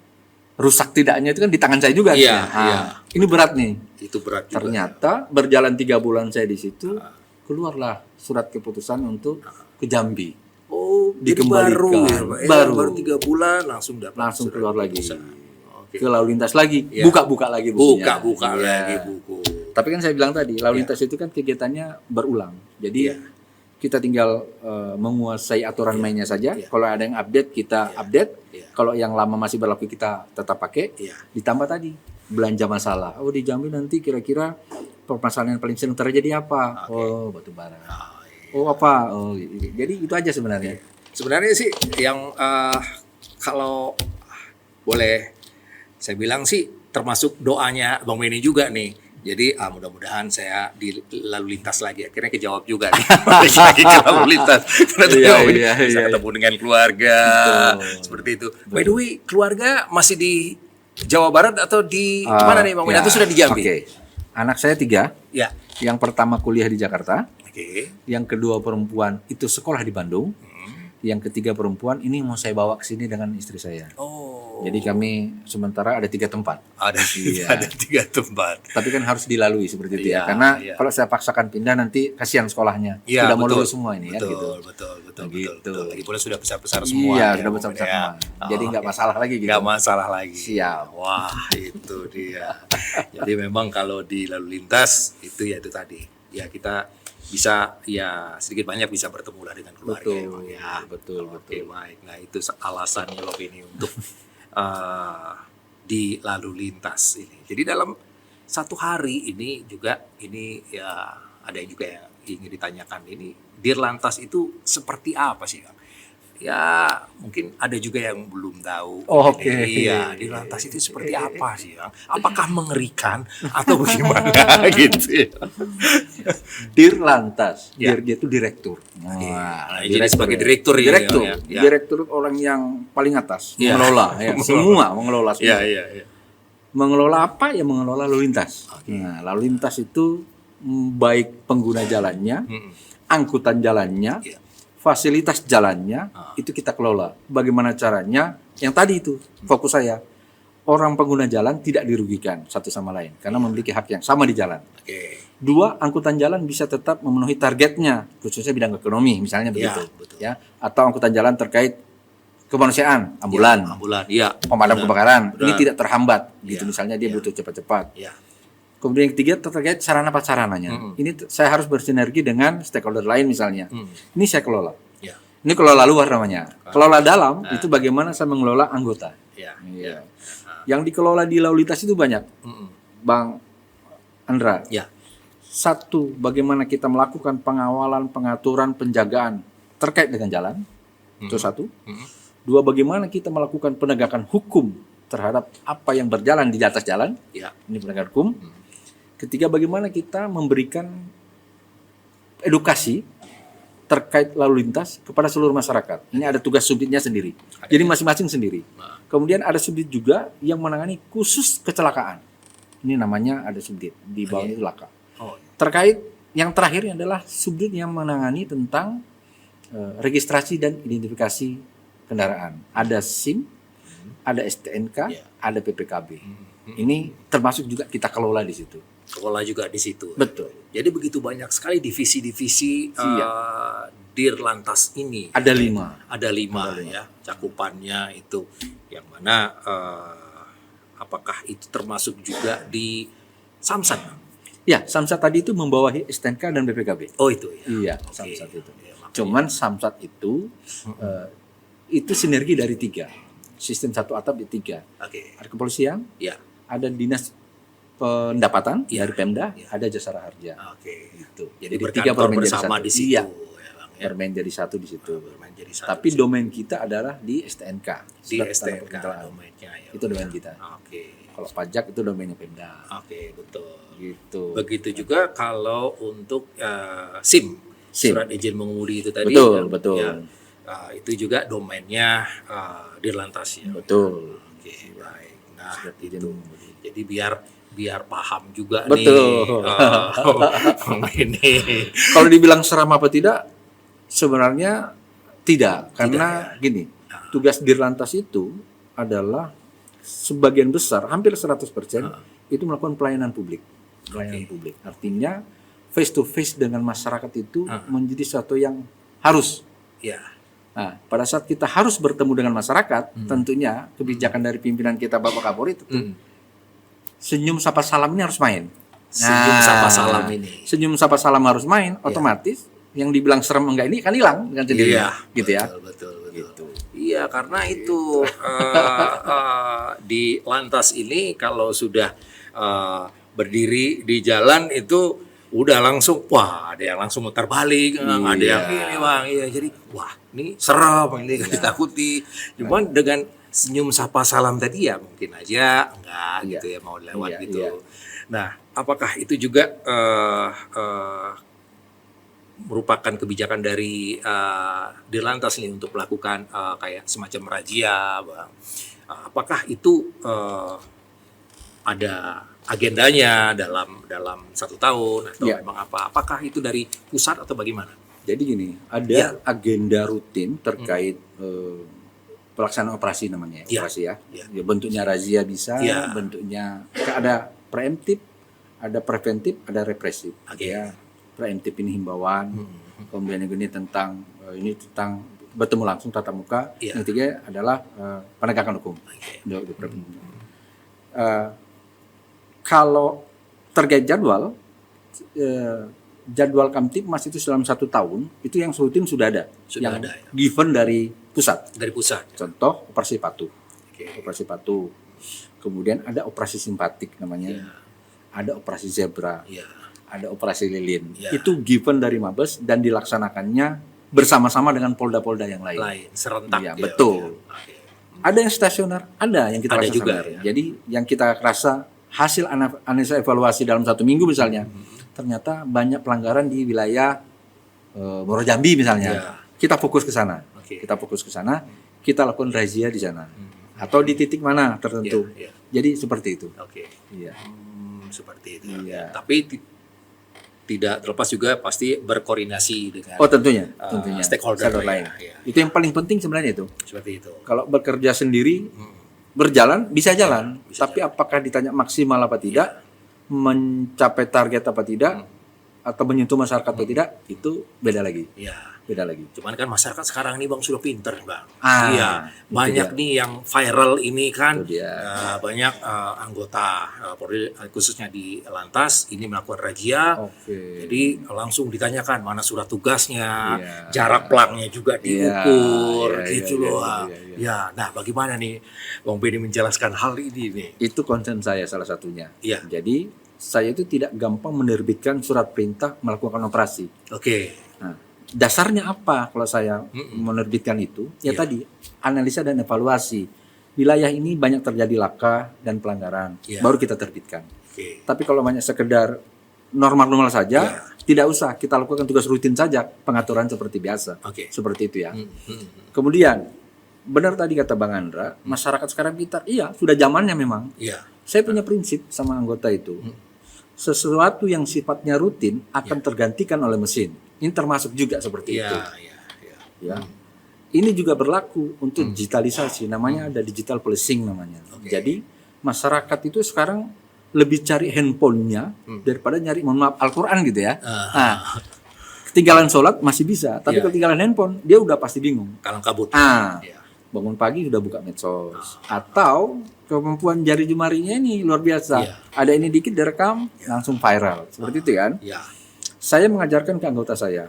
Speaker 2: rusak tidaknya itu kan di tangan saya juga. Ini berat nih.
Speaker 1: Itu berat juga.
Speaker 2: Ternyata berjalan 3 bulan saya di situ, keluarlah surat keputusan untuk ke Jambi. Dikembalikan.
Speaker 1: Baru 3 bulan langsung dapat.
Speaker 2: Langsung keluar lagi. Ke lalu lintas lagi, buka-buka lagi bukunya.
Speaker 1: Buka lagi buku.
Speaker 2: Tapi kan saya bilang tadi, lalu lintas itu kan kegiatannya berulang. Jadi kita tinggal menguasai aturan mainnya saja. Kalau ada yang update, kita update. Kalau yang lama masih berlaku, kita tetap pakai. Ditambah tadi, belanja masalah. Di Jambi nanti kira-kira permasalahan yang paling sering terjadi apa? Batu bara. Oh apa? Oh, jadi itu aja sebenarnya.
Speaker 1: Sebenarnya sih yang kalau boleh saya bilang sih termasuk doanya Bang Benny juga nih. Jadi mudah-mudahan saya di lalu lintas lagi. Akhirnya kejawab juga nih. Balik lagi ke lalu lintas. Karena bisa ketemu dengan keluarga.
Speaker 2: Betul.
Speaker 1: Seperti itu. By the way, keluarga masih di Jawa Barat atau di mana nih Bang Benny? Atau sudah di Jambi?
Speaker 2: Oke. Anak saya 3.
Speaker 1: Ya.
Speaker 2: Yang pertama kuliah di Jakarta.
Speaker 1: Oke.
Speaker 2: Yang kedua perempuan itu sekolah di Bandung. Yang ketiga perempuan ini mau saya bawa ke sini dengan istri saya.
Speaker 1: Oh.
Speaker 2: Jadi kami sementara ada 3 tempat.
Speaker 1: Ada
Speaker 2: Iya.
Speaker 1: ada 3 tempat.
Speaker 2: Tapi kan harus dilalui seperti itu
Speaker 1: Iya,
Speaker 2: ya. Karena
Speaker 1: iya.
Speaker 2: kalau saya paksakan pindah nanti kasihan sekolahnya.
Speaker 1: Iya,
Speaker 2: Sudah mau
Speaker 1: betul.
Speaker 2: lulus semua ini
Speaker 1: Betul,
Speaker 2: ya gitu.
Speaker 1: betul.
Speaker 2: Gitu.
Speaker 1: Lagi pula sudah besar-besar semua.
Speaker 2: Iya,
Speaker 1: ya,
Speaker 2: sudah
Speaker 1: Bang
Speaker 2: besar-besar
Speaker 1: Benny, ya.
Speaker 2: semua. Jadi nggak masalah lagi gitu.
Speaker 1: Nggak masalah lagi.
Speaker 2: Siap.
Speaker 1: Wah, itu dia. Jadi memang kalau di lalu lintas itu ya itu tadi. Ya kita bisa ya sedikit banyak bisa bertemu lah dengan keluarga.
Speaker 2: Betul,
Speaker 1: Emang, ya.
Speaker 2: betul.
Speaker 1: Oke, baik. Nah, itu alasannya Bang Benny untuk di lalu lintas ini. Jadi dalam satu hari ini juga ini ya ada yang juga yang ingin ditanyakan ini Dirlantas itu seperti apa sih, Kang? Ya mungkin ada juga yang belum tahu.
Speaker 2: Oh, oke.
Speaker 1: Iya, Dirlantas itu seperti apa sih, Kang? Apakah mengerikan atau bagaimana gitu? Ya?
Speaker 2: Dirlantas,
Speaker 1: Ya.
Speaker 2: dia itu direktur.
Speaker 1: Nah, jadi sebagai direktur ya,
Speaker 2: direktur,
Speaker 1: ya.
Speaker 2: direktur orang yang paling atas,
Speaker 1: Ya.
Speaker 2: mengelola, ya. Semua mengelola semua.
Speaker 1: Iya.
Speaker 2: Mengelola apa ya mengelola lalu lintas.
Speaker 1: Oke.
Speaker 2: Nah, lalu lintas itu baik pengguna jalannya, angkutan jalannya,
Speaker 1: Iya.
Speaker 2: fasilitas jalannya itu kita kelola. Bagaimana caranya? Yang tadi itu fokus saya. Orang pengguna jalan tidak dirugikan satu sama lain karena memiliki hak yang sama di jalan.
Speaker 1: Oke.
Speaker 2: 2, angkutan jalan bisa tetap memenuhi targetnya, khususnya bidang ekonomi, misalnya begitu.
Speaker 1: betul.
Speaker 2: Ya, atau angkutan jalan terkait kemanusiaan, ambulan,
Speaker 1: Ambulan, iya.
Speaker 2: pemadam kebakaran, ini
Speaker 1: Benar.
Speaker 2: tidak terhambat, gitu.
Speaker 1: Iya,
Speaker 2: Misalnya dia
Speaker 1: iya.
Speaker 2: butuh cepat-cepat.
Speaker 1: Iya.
Speaker 2: Kemudian yang ketiga terkait sarana prasarananya. Ini saya harus bersinergi dengan stakeholder lain misalnya. Ini saya kelola.
Speaker 1: Iya.
Speaker 2: Ini kelola luar namanya. Kelola dalam itu bagaimana saya mengelola anggota.
Speaker 1: Iya.
Speaker 2: Iya. Yang dikelola di lalu lintas itu banyak, Bang Andra.
Speaker 1: Ya.
Speaker 2: 1, bagaimana kita melakukan pengawalan, pengaturan, penjagaan terkait dengan jalan. Itu 1. 2, bagaimana kita melakukan penegakan hukum terhadap apa yang berjalan di atas jalan.
Speaker 1: Ya.
Speaker 2: Ini penegakan hukum. Ketiga, bagaimana kita memberikan edukasi terkait lalu lintas kepada seluruh masyarakat. Ini ada tugas subditnya sendiri. Jadi masing-masing sendiri. Kemudian ada subdit juga yang menangani khusus kecelakaan. Ini namanya ada subdit. Di bawah itu laka.
Speaker 1: Oh.
Speaker 2: Terkait yang terakhir adalah subdit yang menangani tentang registrasi dan identifikasi kendaraan. Ada SIM, ada STNK, ada PPKB. Ini termasuk juga kita kelola di situ.
Speaker 1: Sekolah juga di situ.
Speaker 2: Betul.
Speaker 1: Jadi begitu banyak sekali divisi-divisi Dirlantas ini.
Speaker 2: Ada 5.
Speaker 1: Ada 5 ya cakupannya itu. Yang mana apakah itu termasuk juga di Samsat?
Speaker 2: Ya, Samsat tadi itu membawahi STNK dan BPKB.
Speaker 1: Oh itu ya.
Speaker 2: Iya,
Speaker 1: Oke.
Speaker 2: Samsat itu.
Speaker 1: Ya, makanya.
Speaker 2: Cuman Samsat itu sinergi dari 3. Sistem satu atap di 3.
Speaker 1: Oke.
Speaker 2: Ada kepolisian,
Speaker 1: Ya.
Speaker 2: ada dinas pendapatan dari Pemda, ada Jasara Harja.
Speaker 1: Oke.
Speaker 2: Gitu.
Speaker 1: Jadi
Speaker 2: bertiga
Speaker 1: berkantor
Speaker 2: bermain jadi
Speaker 1: bersama
Speaker 2: satu.
Speaker 1: di situ.
Speaker 2: Iya,
Speaker 1: Ya, Bang, ya.
Speaker 2: bermain jadi satu di situ.
Speaker 1: Bermain jadi satu
Speaker 2: Tapi domain kita adalah di STNK.
Speaker 1: di
Speaker 2: Surat Tanda
Speaker 1: STNK
Speaker 2: Perkenalkan.
Speaker 1: domainnya ya.
Speaker 2: Itu domain kita.
Speaker 1: Oke.
Speaker 2: Kalau pajak itu domainnya Pemda.
Speaker 1: Oke, betul.
Speaker 2: Gitu.
Speaker 1: Begitu juga kalau untuk SIM,
Speaker 2: SIM.
Speaker 1: surat izin mengemudi itu tadi.
Speaker 2: Betul,
Speaker 1: ya,
Speaker 2: betul.
Speaker 1: ya, itu juga domainnya Dirlantas ya.
Speaker 2: Betul.
Speaker 1: Oke, baik. Nah,
Speaker 2: Surat izin
Speaker 1: itu.
Speaker 2: mengemudi.
Speaker 1: Jadi biar paham juga
Speaker 2: Betul.
Speaker 1: nih. Ini.
Speaker 2: Kalau dibilang seram apa tidak, sebenarnya tidak. Karena gini, tugas Dirlantas itu adalah sebagian besar, hampir 100% itu melakukan pelayanan publik. Pelayanan publik. Artinya face to face dengan masyarakat itu menjadi sesuatu yang harus.
Speaker 1: Ya.
Speaker 2: Nah, pada saat kita harus bertemu dengan masyarakat, tentunya kebijakan dari pimpinan kita Bapak Kapolri tentu senyum sapa salam ini harus main.
Speaker 1: Senyum sapa salam ini.
Speaker 2: Senyum sapa salam harus main, otomatis yang dibilang serem enggak ini kan hilang dengan sendirinya.
Speaker 1: Iya,
Speaker 2: Gitu ya.
Speaker 1: Betul.
Speaker 2: Gitu.
Speaker 1: Iya, karena itu di lantas ini kalau sudah berdiri di jalan itu udah langsung wah ada yang langsung muter balik, ada yang ini bang, iya jadi wah ini serem ini ditakuti. Cuman dengan senyum sapa salam tadi ya mungkin aja enggak gitu ya mau lewat gitu. Nah apakah itu juga merupakan kebijakan dari Dirlantas nih untuk melakukan kayak semacam razia, bang? Apakah itu ada agendanya dalam 1 tahun atau memang apa? Apakah itu dari pusat atau bagaimana?
Speaker 2: Jadi gini, ada agenda rutin terkait pelaksanaan operasi namanya, operasi ya. Ya bentuknya razia bisa, bentuknya ada preemptif, ada preventif, ada represif. Ya, preemptif ini himbauan, kemudian yang ini tentang bertemu langsung tatap muka. Yang ketiga adalah penegakan hukum. Kalau terkait jadwal Kamtibmas itu dalam 1 tahun itu yang rutin sudah ada, given dari pusat.
Speaker 1: Dari pusat.
Speaker 2: Contoh operasi patuh, operasi patuh. Kemudian ada operasi simpatik namanya, ada operasi zebra, ada operasi lilin. Itu given dari Mabes dan dilaksanakannya bersama-sama dengan polda-polda yang lain.
Speaker 1: Serentak.
Speaker 2: Ya, betul. Ada yang stasioner, ada yang kita rasa juga. Jadi yang kita rasa hasil analisa evaluasi dalam 1 minggu misalnya, ternyata banyak pelanggaran di wilayah Muaro Jambi misalnya. Kita fokus ke sana. Kita lakukan razia di sana. Atau di titik mana tertentu. Jadi seperti itu.
Speaker 1: Seperti itu. Tapi tidak terlepas juga pasti berkoordinasi dengan
Speaker 2: tentunya
Speaker 1: stakeholder
Speaker 2: lain. Itu yang paling penting sebenarnya itu.
Speaker 1: Seperti itu.
Speaker 2: Kalau bekerja sendiri berjalan bisa jalan, tapi apakah ditanya maksimal apa tidak, mencapai target apa tidak, atau menyentuh masyarakat atau tidak, itu beda lagi. Beda lagi.
Speaker 1: Cuman kan masyarakat sekarang ini bang sudah pinter bang. Banyak nih yang viral ini kan, banyak anggota Polri khususnya di Lantas ini melakukan razia. Jadi langsung ditanyakan mana surat tugasnya, jarak pelangnya juga diukur, gitu loh. Nah bagaimana nih Bang Benny menjelaskan hal ini nih?
Speaker 2: Itu concern saya salah satunya. Jadi saya itu tidak gampang menerbitkan surat perintah melakukan operasi. Nah, dasarnya apa kalau saya menerbitkan itu? Tadi analisa dan evaluasi. Wilayah ini banyak terjadi laka dan pelanggaran, baru kita terbitkan. Tapi kalau banyak sekedar normal-normal saja, tidak usah, kita lakukan tugas rutin saja, pengaturan seperti biasa. Seperti itu ya. Kemudian benar tadi kata Bang Andra, masyarakat sekarang pintar. Sudah zamannya memang. Saya punya prinsip sama anggota itu. Sesuatu yang sifatnya rutin akan tergantikan oleh mesin. Ini termasuk juga seperti itu. Ini juga berlaku untuk digitalisasi. Namanya ada digital policing namanya. Jadi masyarakat itu sekarang lebih cari handphonenya daripada nyari, mohon maaf, Al-Quran gitu ya. Ketinggalan sholat masih bisa, tapi ketinggalan handphone dia udah pasti bingung.
Speaker 1: Kalang kabut.
Speaker 2: Bangun pagi sudah buka medsos. Atau kemampuan jari jemarinya ini luar biasa. Ada ini dikit direkam langsung viral. Seperti itu kan? Saya mengajarkan ke anggota saya.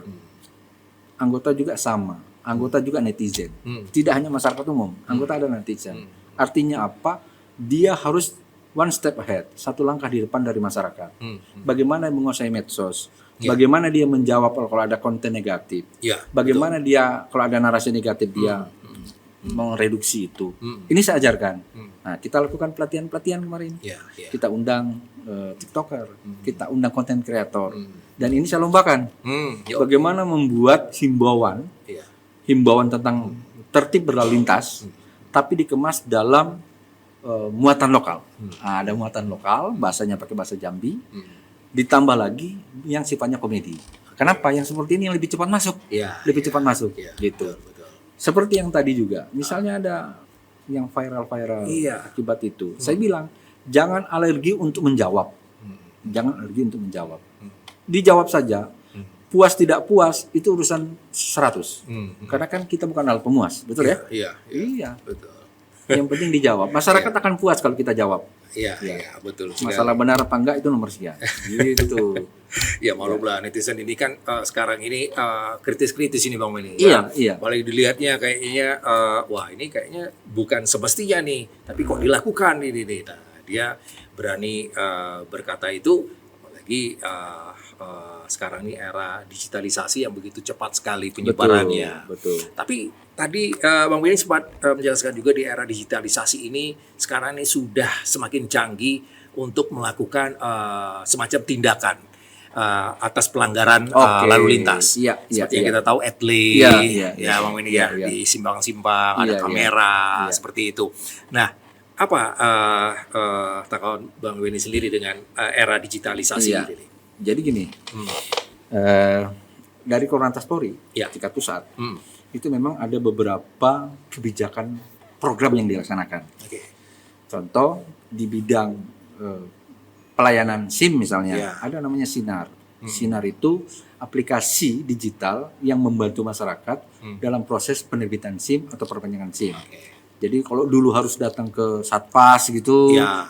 Speaker 2: Anggota juga sama. Anggota juga netizen. Tidak hanya masyarakat umum. Anggota ada netizen. Artinya apa? Dia harus one step ahead. 1 langkah di depan dari masyarakat. Bagaimana menguasai medsos. Bagaimana dia menjawab kalau ada konten negatif. Bagaimana dia kalau ada narasi negatif dia mereduksi itu. Ini saya ajarkan. Nah, kita lakukan pelatihan-pelatihan kemarin. Kita undang TikToker, kita undang konten kreator. Dan ini saya lombakan. Bagaimana membuat himbauan tentang tertib berlalu lintas, tapi dikemas dalam muatan lokal. Ada muatan lokal, bahasanya pakai bahasa Jambi. Ditambah lagi yang sifatnya komedi. Kenapa? Yang seperti ini yang lebih cepat masuk. Lebih cepat masuk. Gitu. Seperti yang tadi juga, misalnya ada yang viral-viral akibat itu. Saya bilang, jangan alergi untuk menjawab. Jangan alergi untuk menjawab. Dijawab saja. Puas tidak puas itu urusan 100. Karena kan kita bukan alat pemuas, betul ya? Iya. Betul. Yang penting dijawab. Masyarakat akan puas kalau kita jawab.
Speaker 1: Betul.
Speaker 2: Masalah benar apa enggak itu nomor sekian. Gitu.
Speaker 1: Maklumlah netizen ini kan sekarang ini kritis-kritis ini Bang Benny. Paling dilihatnya kayaknya wah ini kayaknya bukan semestinya nih, tapi kok dilakukan ini nih. Nah, dia berani berkata itu apalagi sekarang ini era digitalisasi yang begitu cepat sekali penyebarannya.
Speaker 2: Betul.
Speaker 1: Tapi tadi Bang Willy sempat menjelaskan juga di era digitalisasi ini sekarang ini sudah semakin canggih untuk melakukan semacam tindakan atas pelanggaran lalu lintas.
Speaker 2: Iya,
Speaker 1: seperti yang
Speaker 2: iya.
Speaker 1: kita tahu etle,
Speaker 2: Iya.
Speaker 1: Bang Willy ya,
Speaker 2: Iya.
Speaker 1: di simpang-simpang ada
Speaker 2: Iya,
Speaker 1: kamera
Speaker 2: iya.
Speaker 1: seperti itu. Nah, apa tanggapan Bang Willy sendiri dengan era digitalisasi
Speaker 2: Iya.
Speaker 1: ini?
Speaker 2: Jadi gini, dari Korlantas Polri,
Speaker 1: Ya.
Speaker 2: tingkat pusat,
Speaker 1: Hmm.
Speaker 2: itu memang ada beberapa kebijakan program yang dilaksanakan.
Speaker 1: Oke.
Speaker 2: Contoh di bidang pelayanan SIM misalnya,
Speaker 1: Ya.
Speaker 2: ada namanya Sinar. Sinar itu aplikasi digital yang membantu masyarakat dalam proses penerbitan SIM atau perpanjangan SIM.
Speaker 1: Oke.
Speaker 2: Jadi kalau dulu harus datang ke Satpas gitu,
Speaker 1: Ya.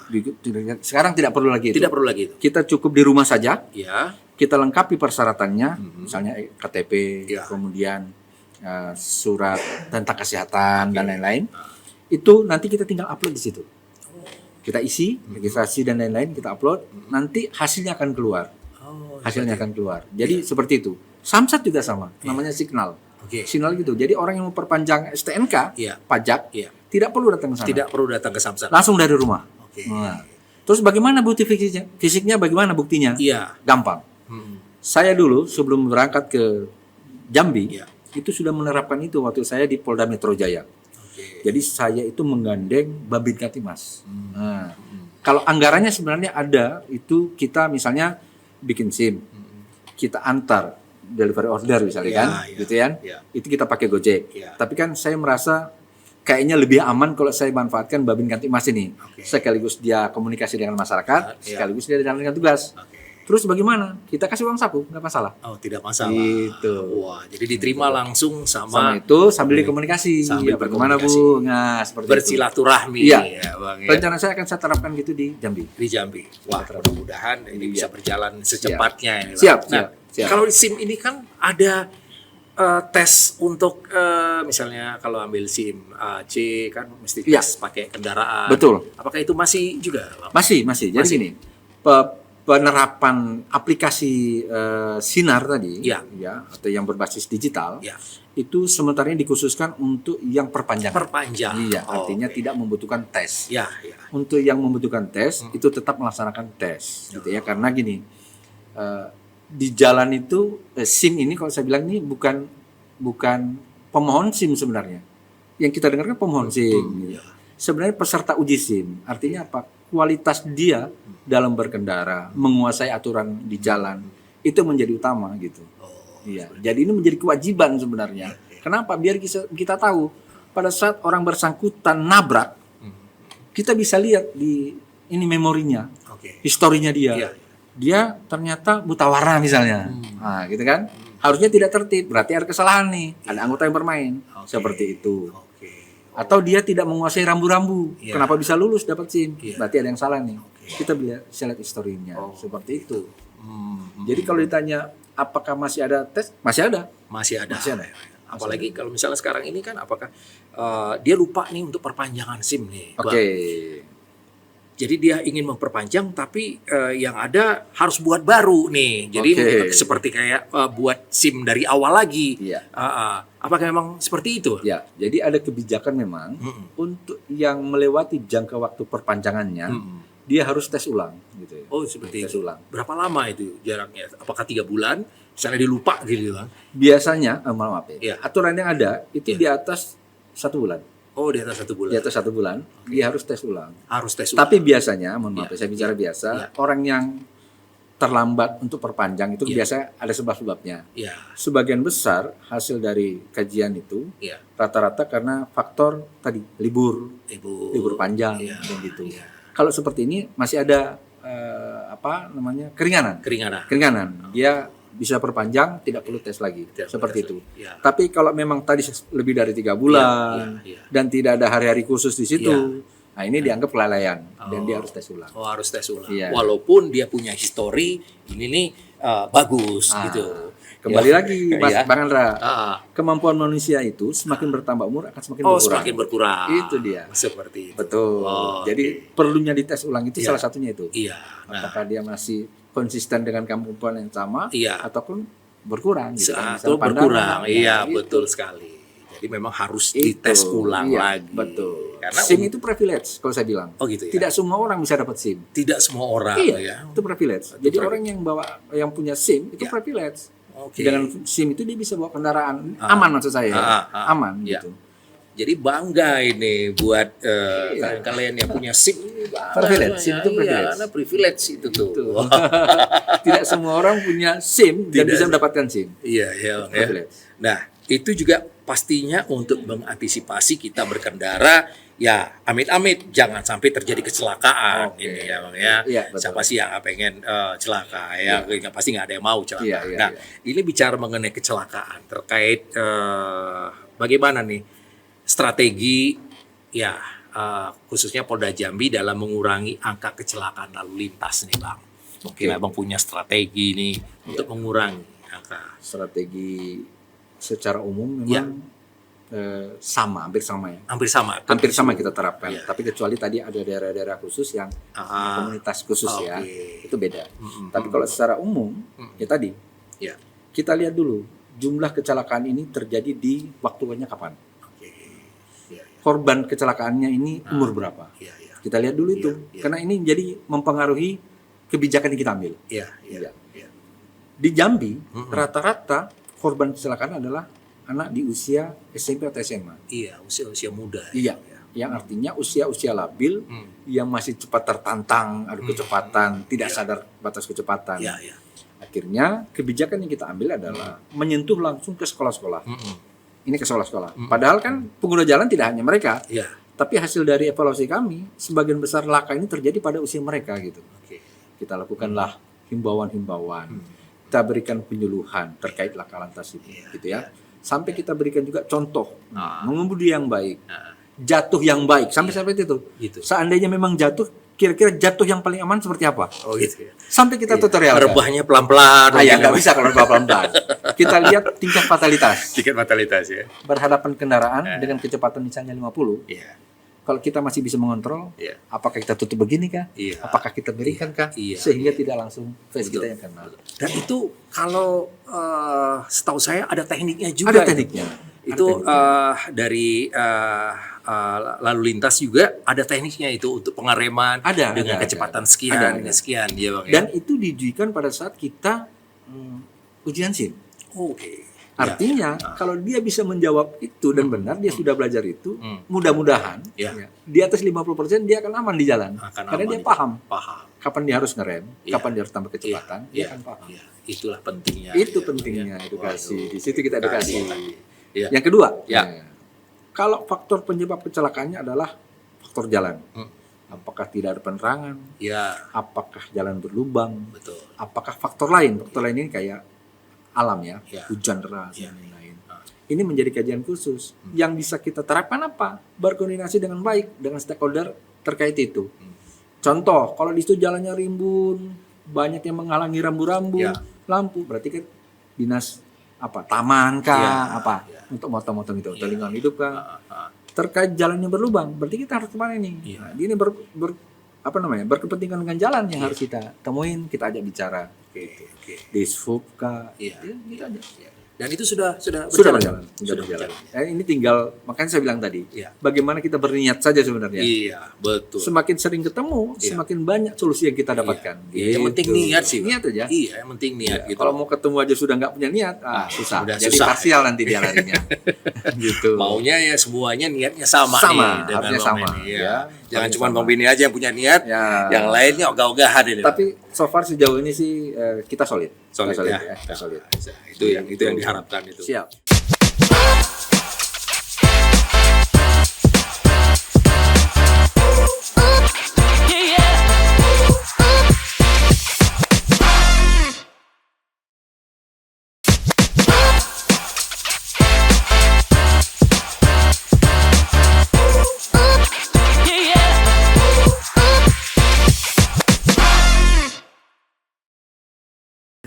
Speaker 2: sekarang tidak perlu lagi itu.
Speaker 1: Tidak perlu lagi itu.
Speaker 2: Kita cukup di rumah saja,
Speaker 1: Ya.
Speaker 2: kita lengkapi persyaratannya, misalnya KTP,
Speaker 1: Ya.
Speaker 2: kemudian surat tentang kesehatan dan lain-lain. Itu nanti kita tinggal upload di situ. Kita isi, registrasi dan lain-lain, kita upload, nanti hasilnya akan keluar.
Speaker 1: Oh,
Speaker 2: Hasilnya akan keluar. Jadi seperti itu. Samsat juga sama, namanya Signal.
Speaker 1: Oke.
Speaker 2: Signal gitu. Jadi orang yang mau perpanjang STNK,
Speaker 1: Iya.
Speaker 2: pajak,
Speaker 1: Iya.
Speaker 2: tidak perlu datang ke sana.
Speaker 1: Tidak perlu datang ke Samsat.
Speaker 2: Langsung dari rumah.
Speaker 1: Oke.
Speaker 2: Nah, terus bagaimana bukti fisiknya? Fisiknya bagaimana buktinya?
Speaker 1: Iya.
Speaker 2: Gampang. Saya dulu sebelum berangkat ke Jambi,
Speaker 1: Iya.
Speaker 2: itu sudah menerapkan itu waktu saya di Polda Metro Jaya.
Speaker 1: Oke.
Speaker 2: Jadi saya itu menggandeng Babin Katimas. Nah, kalau anggarannya sebenarnya ada, itu kita misalnya bikin SIM, kita antar delivery order misalnya
Speaker 1: Ya,
Speaker 2: kan,
Speaker 1: ya,
Speaker 2: gitu kan?
Speaker 1: ya.
Speaker 2: Itu kita pakai Gojek.
Speaker 1: Ya.
Speaker 2: Tapi kan saya merasa kayaknya lebih aman kalau saya manfaatkan Babin Katimas ini.
Speaker 1: Oke.
Speaker 2: Sekaligus dia komunikasi dengan masyarakat,
Speaker 1: Ya.
Speaker 2: sekaligus dia jalankan tugas.
Speaker 1: Oke.
Speaker 2: Terus bagaimana? Kita kasih uang saku, nggak masalah.
Speaker 1: Oh, tidak masalah.
Speaker 2: Gitu.
Speaker 1: Wah, jadi diterima langsung
Speaker 2: Sama
Speaker 1: sama
Speaker 2: itu sambil komunikasi.
Speaker 1: Sambil
Speaker 2: Bagaimana
Speaker 1: berkomunikasi.
Speaker 2: Bu? Nah, seperti itu.
Speaker 1: bersilaturahmi
Speaker 2: Iya.
Speaker 1: ya, Bang ya.
Speaker 2: Rencana saya akan saya terapkan gitu di Jambi.
Speaker 1: Di Jambi. Wah, mudah-mudahan ini
Speaker 2: Iya.
Speaker 1: bisa berjalan secepatnya ini. Bang.
Speaker 2: Siap,
Speaker 1: Nah,
Speaker 2: siap.
Speaker 1: kalau di SIM ini kan ada tes untuk misalnya kalau ambil SIM C kan mesti
Speaker 2: Iya.
Speaker 1: tes pakai kendaraan.
Speaker 2: Betul.
Speaker 1: Apakah itu masih juga, Bang?
Speaker 2: Masih. Jadi
Speaker 1: Masih.
Speaker 2: gini, penerapan aplikasi Sinar tadi,
Speaker 1: Iya.
Speaker 2: ya, atau yang berbasis digital,
Speaker 1: Ya.
Speaker 2: itu sementara ini dikhususkan untuk yang perpanjangan.
Speaker 1: Perpanjang.
Speaker 2: Iya,
Speaker 1: Oh,
Speaker 2: artinya
Speaker 1: oke.
Speaker 2: tidak membutuhkan tes.
Speaker 1: Ya, ya.
Speaker 2: Untuk yang membutuhkan tes itu tetap melaksanakan tes, gitu ya, karena gini, di jalan itu SIM ini kalau saya bilang ini bukan pemohon SIM sebenarnya. Yang kita dengar kan pemohon SIM. Gitu.
Speaker 1: ya.
Speaker 2: Sebenarnya peserta uji SIM. Artinya apa? Kualitas dia dalam berkendara, menguasai aturan di jalan itu menjadi utama gitu.
Speaker 1: Oh,
Speaker 2: Iya. Jadi ini menjadi kewajiban sebenarnya. Kenapa? Biar kita tahu pada saat orang bersangkutan nabrak, kita bisa lihat di ini memorinya,
Speaker 1: oke.
Speaker 2: historinya dia.
Speaker 1: Iya.
Speaker 2: Dia ternyata buta warna misalnya. Nah, gitu kan? Harusnya tidak tertib, berarti ada kesalahan nih. Ada anggota yang bermain.
Speaker 1: Oke.
Speaker 2: Seperti itu.
Speaker 1: Oke.
Speaker 2: Atau dia tidak menguasai rambu-rambu.
Speaker 1: Iya.
Speaker 2: Kenapa bisa lulus dapat SIM?
Speaker 1: Iya.
Speaker 2: Berarti ada yang salah nih. Kita bisa lihat historinya. Seperti itu.
Speaker 1: Hmm,
Speaker 2: Jadi kalau ditanya apakah masih ada tes? Masih ada.
Speaker 1: masih ada.
Speaker 2: Masih ada.
Speaker 1: Apalagi kalau misalnya sekarang ini kan apakah dia lupa nih untuk perpanjangan SIM nih.
Speaker 2: Oke.
Speaker 1: Bang. Jadi dia ingin memperpanjang tapi yang ada harus buat baru nih. Jadi
Speaker 2: Oke.
Speaker 1: seperti kayak buat SIM dari awal lagi.
Speaker 2: Iya.
Speaker 1: Apakah memang seperti itu?
Speaker 2: Ya, jadi ada kebijakan memang untuk yang melewati jangka waktu perpanjangannya, dia harus tes ulang gitu ya.
Speaker 1: Oh, seperti
Speaker 2: Tes
Speaker 1: itu.
Speaker 2: ulang.
Speaker 1: Berapa lama itu jaraknya? Apakah 3 bulan? Misalnya dia lupa gitu kan?
Speaker 2: Biasanya, maaf ya,
Speaker 1: Iya.
Speaker 2: aturan yang ada itu
Speaker 1: Iya.
Speaker 2: di atas 1 bulan.
Speaker 1: Oh, di atas 1 bulan.
Speaker 2: Di atas 1 bulan, dia harus tes ulang.
Speaker 1: Harus tes ulang.
Speaker 2: Tapi biasanya, mohon maaf
Speaker 1: Iya.
Speaker 2: ya, saya bicara biasa,
Speaker 1: Iya.
Speaker 2: orang yang terlambat untuk perpanjang itu
Speaker 1: Iya.
Speaker 2: biasa ada sebab-sebabnya.
Speaker 1: Ya,
Speaker 2: Sebagian besar hasil dari kajian itu
Speaker 1: ya.
Speaker 2: rata-rata karena faktor tadi libur
Speaker 1: Libur
Speaker 2: panjang
Speaker 1: Iya.
Speaker 2: dan gitu.
Speaker 1: Iya.
Speaker 2: Kalau seperti ini masih ada keringanan.
Speaker 1: Keringanan.
Speaker 2: Dia bisa perpanjang, tidak perlu tes lagi.
Speaker 1: Tidak perlu
Speaker 2: Seperti
Speaker 1: tes
Speaker 2: itu.
Speaker 1: lagi. Ya.
Speaker 2: Tapi kalau memang tadi lebih dari 3 bulan
Speaker 1: Iya, iya.
Speaker 2: dan tidak ada hari-hari khusus di situ,
Speaker 1: Iya.
Speaker 2: nah ini dianggap kelalaian dan
Speaker 1: Oh.
Speaker 2: dia harus tes ulang.
Speaker 1: Oh, harus tes ulang.
Speaker 2: Iya.
Speaker 1: Walaupun dia punya histori ini nih bagus
Speaker 2: Ah,
Speaker 1: gitu.
Speaker 2: Kembali
Speaker 1: Ya.
Speaker 2: lagi, Mas
Speaker 1: Iya.
Speaker 2: Bang Andra.
Speaker 1: Ah.
Speaker 2: Kemampuan manusia itu semakin bertambah umur akan semakin
Speaker 1: Oh,
Speaker 2: berkurang.
Speaker 1: semakin berkurang.
Speaker 2: Itu dia.
Speaker 1: Seperti itu.
Speaker 2: Betul.
Speaker 1: Oh,
Speaker 2: Jadi
Speaker 1: oke.
Speaker 2: perlunya dites ulang itu
Speaker 1: Iya.
Speaker 2: salah satunya itu.
Speaker 1: Iya. Nah,
Speaker 2: Apakah dia masih konsisten dengan kemampuan yang sama,
Speaker 1: Iya.
Speaker 2: ataupun berkurang gitu kan.
Speaker 1: Atau
Speaker 2: Misalnya
Speaker 1: berkurang,
Speaker 2: pandangan,
Speaker 1: iya
Speaker 2: gitu.
Speaker 1: betul sekali. Jadi memang harus
Speaker 2: Itu,
Speaker 1: dites ulang
Speaker 2: iya,
Speaker 1: lagi.
Speaker 2: betul.
Speaker 1: Karena
Speaker 2: SIM itu privilege kalau saya bilang.
Speaker 1: Oh gitu ya.
Speaker 2: Tidak semua orang bisa dapat SIM.
Speaker 1: Tidak semua orang
Speaker 2: Iya,
Speaker 1: ya.
Speaker 2: itu privilege.
Speaker 1: Itu
Speaker 2: Jadi
Speaker 1: privilege.
Speaker 2: orang yang punya SIM itu
Speaker 1: Ya.
Speaker 2: privilege.
Speaker 1: Oke.
Speaker 2: Dengan SIM itu dia bisa bawa kendaraan aman, maksud saya, aman
Speaker 1: Ya.
Speaker 2: gitu.
Speaker 1: Jadi bangga ini buat kalian-kalian yang punya SIM.
Speaker 2: Privilege, SIM itu privilege.
Speaker 1: Iya, karena privilege itu tuh.
Speaker 2: Tidak semua orang punya SIM dan
Speaker 1: Tidak.
Speaker 2: bisa mendapatkan SIM.
Speaker 1: Iya, iya, Bang, ya.
Speaker 2: Privilege.
Speaker 1: Nah, itu juga pastinya untuk mengantisipasi kita berkendara, ya amit-amit jangan sampai terjadi kecelakaan.
Speaker 2: Oke.
Speaker 1: Ini ya Bang ya.
Speaker 2: Iya, betul.
Speaker 1: Siapa sih yang nggak pengen celaka ya? Pasti nggak ada yang mau celaka.
Speaker 2: Iya, iya,
Speaker 1: Nah,
Speaker 2: iya.
Speaker 1: ini bicara mengenai kecelakaan terkait bagaimana nih strategi ya khususnya Polda Jambi dalam mengurangi angka kecelakaan lalu lintas nih Bang. Mungkin
Speaker 2: Oke.
Speaker 1: Abang punya strategi nih untuk mengurangi angka.
Speaker 2: Strategi secara umum
Speaker 1: Ya.
Speaker 2: memang sama, hampir sama ya.
Speaker 1: Hampir sama.
Speaker 2: Hampir sama kita terapkan.
Speaker 1: Iya.
Speaker 2: Tapi kecuali tadi ada daerah-daerah khusus yang
Speaker 1: Ah,
Speaker 2: komunitas khusus ya,
Speaker 1: oke.
Speaker 2: itu beda.
Speaker 1: Mm-mm.
Speaker 2: Tapi kalau secara umum, ya tadi
Speaker 1: Ya.
Speaker 2: kita lihat dulu jumlah kecelakaan ini terjadi di waktunya kapan.
Speaker 1: Oke. Ya, ya,
Speaker 2: Korban kecelakaannya ini umur berapa?
Speaker 1: ya, ya.
Speaker 2: Kita lihat dulu itu,
Speaker 1: Iya.
Speaker 2: karena ini jadi mempengaruhi kebijakan yang kita ambil.
Speaker 1: Iya, iya.
Speaker 2: Iya. Di Jambi,
Speaker 1: Mm-mm.
Speaker 2: rata-rata korban kecelakaan adalah anak di usia SMP atau SMA.
Speaker 1: Iya, usia muda.
Speaker 2: Iya, yang artinya usia-usia labil,
Speaker 1: Hmm.
Speaker 2: yang masih cepat tertantang, adu kecepatan, tidak sadar batas kecepatan.
Speaker 1: Iya, iya.
Speaker 2: Akhirnya kebijakan yang kita ambil adalah menyentuh langsung ke sekolah-sekolah.
Speaker 1: Mm-mm.
Speaker 2: Ini ke sekolah-sekolah. Padahal kan pengguna jalan tidak hanya mereka,
Speaker 1: Iya.
Speaker 2: tapi hasil dari evaluasi kami, sebagian besar laka ini terjadi pada usia mereka gitu.
Speaker 1: Oke.
Speaker 2: Kita lakukanlah himbauan-himbauan. Kita berikan penyuluhan terkait laka lantas itu, gitu ya. Sampai kita berikan juga contoh mengemudi yang baik,
Speaker 1: Nah,
Speaker 2: jatuh yang baik, sampai itu.
Speaker 1: gitu.
Speaker 2: Seandainya memang jatuh, kira-kira jatuh yang paling aman seperti apa?
Speaker 1: Oh gitu ya.
Speaker 2: Sampai kita tutorial.
Speaker 1: Rebahnya pelan-pelan.
Speaker 2: Ya nggak bisa kalau pelan-pelan. Kita lihat tingkat fatalitas.
Speaker 1: Tingkat fatalitas ya.
Speaker 2: Berhadapan kendaraan dengan kecepatan misalnya 50.
Speaker 1: Iya.
Speaker 2: Kalau kita masih bisa mengontrol,
Speaker 1: Iya.
Speaker 2: apakah kita tutup begini kah?
Speaker 1: Iya.
Speaker 2: Apakah kita berikan kah?
Speaker 1: Iya.
Speaker 2: Sehingga tidak langsung face
Speaker 1: Betul.
Speaker 2: kita yang kena.
Speaker 1: Dan itu kalau setahu saya ada tekniknya juga.
Speaker 2: Ada tekniknya.
Speaker 1: Itu
Speaker 2: Ada tekniknya.
Speaker 1: dari lalu lintas juga ada tekniknya itu untuk pengereman
Speaker 2: Ada,
Speaker 1: dengan
Speaker 2: ada.
Speaker 1: kecepatan sekian,
Speaker 2: Ada.
Speaker 1: sekian ya Bang.
Speaker 2: Dan itu ditujukan pada saat kita ujian SIM.
Speaker 1: Oke.
Speaker 2: Artinya kalau dia bisa menjawab itu dan benar, dia sudah belajar itu, mudah-mudahan
Speaker 1: Ya.
Speaker 2: ya, di atas 50% dia akan aman di jalan.
Speaker 1: Akan
Speaker 2: Karena
Speaker 1: aman
Speaker 2: dia
Speaker 1: di
Speaker 2: paham
Speaker 1: Paham.
Speaker 2: kapan dia harus ngerem,
Speaker 1: Iya.
Speaker 2: kapan dia harus tambah kecepatan, dia
Speaker 1: Iya.
Speaker 2: akan paham.
Speaker 1: Iya. Itulah pentingnya.
Speaker 2: Itu
Speaker 1: ya,
Speaker 2: pentingnya
Speaker 1: Bang, ya.
Speaker 2: edukasi.
Speaker 1: Waduh.
Speaker 2: Di situ kita edukasi.
Speaker 1: Iya.
Speaker 2: Yang kedua,
Speaker 1: Ya.
Speaker 2: kalau faktor penyebab kecelakaannya adalah faktor jalan.
Speaker 1: Hmm.
Speaker 2: Apakah tidak ada penerangan?
Speaker 1: Ya,
Speaker 2: Apakah jalan berlubang?
Speaker 1: betul.
Speaker 2: Apakah faktor lain? Faktor lain ini kayak alam ya,
Speaker 1: Ya.
Speaker 2: hujan deras
Speaker 1: Ya.
Speaker 2: dan lain-lain.
Speaker 1: Ah.
Speaker 2: Ini menjadi kajian khusus yang bisa kita terapkan apa? Berkoordinasi dengan baik dengan stakeholder terkait itu. Contoh, kalau di situ jalannya rimbun, banyak yang menghalangi rambu-rambu,
Speaker 1: Ya.
Speaker 2: lampu, berarti kan dinas apa? Taman kah?
Speaker 1: Ya.
Speaker 2: Apa?
Speaker 1: Ya.
Speaker 2: Untuk motong-motong itu,
Speaker 1: Ya.
Speaker 2: lingkungan hidup kah?
Speaker 1: Ah.
Speaker 2: Terkait jalannya berlubang, berarti kita harus kemana nih?
Speaker 1: Iya.
Speaker 2: Nah, ini apa namanya? Berkepentingan dengan jalan yang harus kita temuin, kita ajak bicara.
Speaker 1: Oke, oke.
Speaker 2: Dishub kah?
Speaker 1: Iya.
Speaker 2: Ya, gitu aja.
Speaker 1: Dan itu sudah
Speaker 2: Sudah
Speaker 1: berjalan.
Speaker 2: berjalan. Sudah berjalan. Ini tinggal, makanya saya bilang tadi,
Speaker 1: Iya.
Speaker 2: bagaimana kita berniat saja sebenarnya.
Speaker 1: Iya, betul.
Speaker 2: Semakin sering ketemu,
Speaker 1: Iya.
Speaker 2: semakin banyak solusi yang kita dapatkan.
Speaker 1: Iya, yang penting
Speaker 2: Gitu.
Speaker 1: niat sih, Bang.
Speaker 2: Niat aja.
Speaker 1: Iya, yang penting niat gitu.
Speaker 2: Kalau mau ketemu aja sudah nggak punya niat, susah.
Speaker 1: udah
Speaker 2: Jadi
Speaker 1: susah.
Speaker 2: parsial nanti dia larinya. gitu.
Speaker 1: Maunya ya semuanya niatnya sama,
Speaker 2: Sama,
Speaker 1: nih dengan
Speaker 2: harusnya
Speaker 1: Bang
Speaker 2: sama,
Speaker 1: Benny,
Speaker 2: ya.
Speaker 1: Jangan
Speaker 2: Harusnya
Speaker 1: cuma
Speaker 2: sama.
Speaker 1: Bang Benny aja yang punya niat,
Speaker 2: Ya.
Speaker 1: yang lainnya ogah-ogahan ini.
Speaker 2: Tapi so far sejauh ini sih kita solid.
Speaker 1: solid,
Speaker 2: Kita
Speaker 1: ya.
Speaker 2: Kita solid.
Speaker 1: Itu yang diharapkan itu.
Speaker 2: Siap.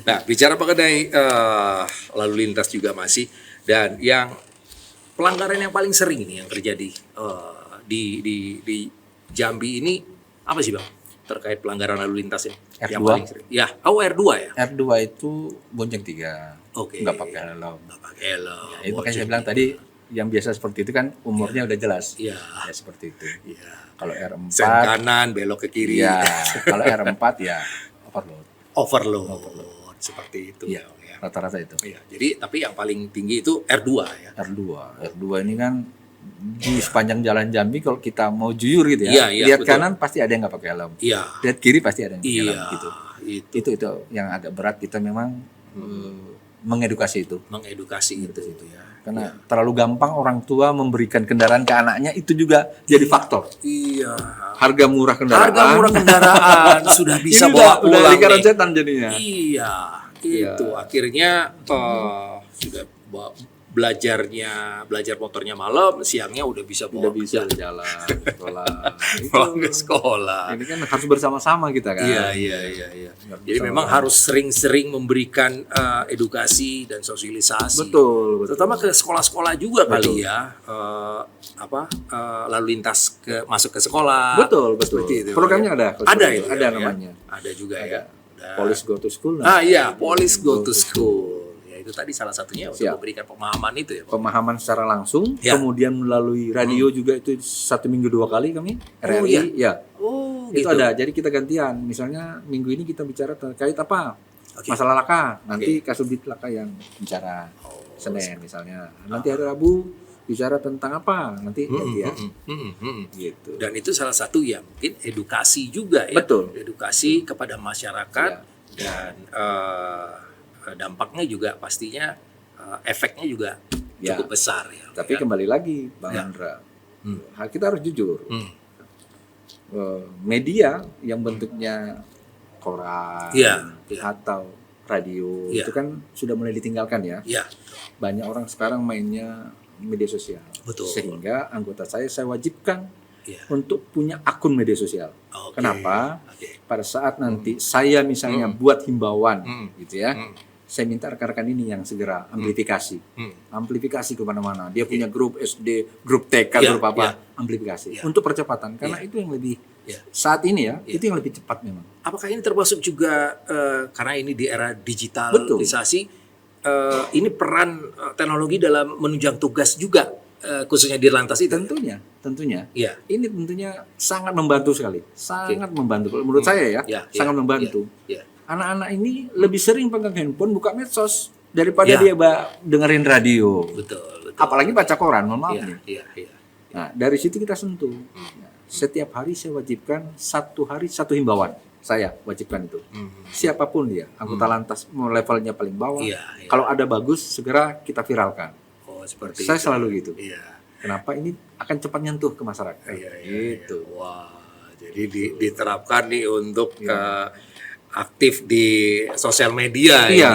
Speaker 1: Nah, bicara mengenai lalu lintas juga masih, dan yang pelanggaran yang paling sering ini yang terjadi di Jambi ini apa sih Bang? terkait pelanggaran lalu lintas ini?
Speaker 2: R2?
Speaker 1: Yang paling sering. Ya, R2 ya.
Speaker 2: R2 itu bonceng 3.
Speaker 1: Oke.
Speaker 2: Nggak pakai helm.
Speaker 1: Nggak pakai helm.
Speaker 2: Ya, itu makanya saya bilang tadi yang biasa seperti itu kan umurnya udah jelas.
Speaker 1: Iya.
Speaker 2: Ya seperti itu.
Speaker 1: Iya.
Speaker 2: Kalau R4
Speaker 1: Sen kanan, belok ke kiri.
Speaker 2: ya, kalau R4 ya overload.
Speaker 1: Overload. Seperti itu.
Speaker 2: Iya, rata-rata itu.
Speaker 1: Iya. Jadi tapi yang paling tinggi itu R2 ya.
Speaker 2: R2 ini kan di sepanjang jalan Jambi kalau kita mau jujur gitu
Speaker 1: Iya,
Speaker 2: ya,
Speaker 1: iya,
Speaker 2: lihat
Speaker 1: betul.
Speaker 2: kanan pasti ada yang nggak pakai helm,
Speaker 1: Iya.
Speaker 2: lihat kiri pasti ada yang pakai
Speaker 1: Iya.
Speaker 2: helm gitu. Itu yang agak berat kita memang mengedukasi itu.
Speaker 1: Mengedukasi itu ya.
Speaker 2: Karena terlalu gampang orang tua memberikan kendaraan ke anaknya itu juga jadi faktor.
Speaker 1: Iya.
Speaker 2: Harga murah kendaraan.
Speaker 1: Harga murah kendaraan sudah bisa
Speaker 2: ini
Speaker 1: bawa
Speaker 2: udah
Speaker 1: pulang
Speaker 2: lingkaran
Speaker 1: nih.
Speaker 2: setan jadinya.
Speaker 1: Iya, itu akhirnya sudah belajar motornya malam, siangnya udah bisa bawa
Speaker 2: Udah bisa jalan sekolah.
Speaker 1: bawa ke sekolah.
Speaker 2: Ini kan harus bersama-sama kita kan.
Speaker 1: Iya. Jadi memang harus sering-sering memberikan edukasi dan sosialisasi.
Speaker 2: Betul.
Speaker 1: Terutama ke sekolah-sekolah juga kali ya. Lalu lintas masuk ke sekolah.
Speaker 2: Betul.
Speaker 1: Seperti itu.
Speaker 2: Programnya ada.
Speaker 1: Ada itu.
Speaker 2: Ada
Speaker 1: ya.
Speaker 2: namanya.
Speaker 1: Ada juga ya.
Speaker 2: Police Go to School.
Speaker 1: Iya, Police Go to School. Ya itu tadi salah satunya untuk memberikan pemahaman itu ya.
Speaker 2: Pemahaman secara langsung,
Speaker 1: Ya.
Speaker 2: kemudian melalui radio juga itu 1 minggu 2 kali kami. RRI,
Speaker 1: iya?
Speaker 2: ya.
Speaker 1: Oh,
Speaker 2: Itu
Speaker 1: gitu.
Speaker 2: ada. Jadi kita gantian. Misalnya minggu ini kita bicara terkait apa?
Speaker 1: Oke.
Speaker 2: Masalah laka. Nanti Kasubdit Laka yang bicara. Senin misalnya. Nanti hari Rabu bicara tentang apa? Nanti gantian. Gitu.
Speaker 1: Dan itu salah satu ya mungkin edukasi juga ya.
Speaker 2: Betul.
Speaker 1: Edukasi kepada masyarakat dan dampaknya juga pastinya efeknya juga
Speaker 2: Ya.
Speaker 1: cukup besar ya.
Speaker 2: Tapi kembali lagi Bang
Speaker 1: Ya.
Speaker 2: Andra. Kita harus jujur. Media yang bentuknya koran
Speaker 1: Iya.
Speaker 2: atau radio
Speaker 1: Iya.
Speaker 2: itu kan sudah mulai ditinggalkan ya.
Speaker 1: Ya,
Speaker 2: Banyak orang sekarang mainnya media sosial.
Speaker 1: Betul.
Speaker 2: Sehingga anggota saya wajibkan
Speaker 1: Iya.
Speaker 2: untuk punya akun media sosial.
Speaker 1: Oke.
Speaker 2: Kenapa?
Speaker 1: Oke.
Speaker 2: Pada saat nanti saya misalnya buat himbauan gitu ya.
Speaker 1: Hmm.
Speaker 2: Saya minta rekan-rekan ini yang segera amplifikasi.
Speaker 1: Hmm.
Speaker 2: Amplifikasi kemana-mana. Dia punya grup SD, grup TK,
Speaker 1: Iya,
Speaker 2: grup apa.
Speaker 1: iya.
Speaker 2: Amplifikasi.
Speaker 1: Iya.
Speaker 2: Untuk percepatan. Karena itu yang lebih,
Speaker 1: Iya.
Speaker 2: saat ini ya, itu yang lebih cepat memang.
Speaker 1: Apakah ini termasuk juga karena ini di era digitalisasi, ini peran teknologi dalam menunjang tugas juga khususnya di lantas itu?
Speaker 2: Tentunya.
Speaker 1: Iya.
Speaker 2: Ini tentunya sangat membantu sekali. Sangat membantu. Kalau menurut saya ya, sangat membantu.
Speaker 1: Iya.
Speaker 2: Anak-anak ini lebih sering pegang handphone, buka medsos daripada
Speaker 1: Ya.
Speaker 2: dia dengerin radio.
Speaker 1: Betul.
Speaker 2: Apalagi baca koran, mohon maaf
Speaker 1: Iya,
Speaker 2: nih.
Speaker 1: iya.
Speaker 2: Nah, dari situ kita sentuh. Nah, setiap hari saya wajibkan 1 hari 1 himbauan. Saya wajibkan itu. Siapapun dia, anggota lantas mau levelnya paling bawah.
Speaker 1: Iya.
Speaker 2: Kalau ada bagus, segera kita viralkan.
Speaker 1: Oh, seperti
Speaker 2: Saya
Speaker 1: itu.
Speaker 2: selalu gitu.
Speaker 1: Iya.
Speaker 2: Kenapa ini akan cepat nyentuh ke masyarakat?
Speaker 1: Iya.
Speaker 2: Gitu.
Speaker 1: Wah, jadi diterapkan nih untuk aktif di sosial media.
Speaker 2: Iya.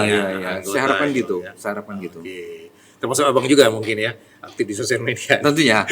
Speaker 1: Anggota
Speaker 2: Saya harapkan
Speaker 1: itu,
Speaker 2: gitu.
Speaker 1: ya.
Speaker 2: Saya harapkan gitu.
Speaker 1: Oke. Termasuk abang juga mungkin ya, aktif di sosial media.
Speaker 2: Tentunya,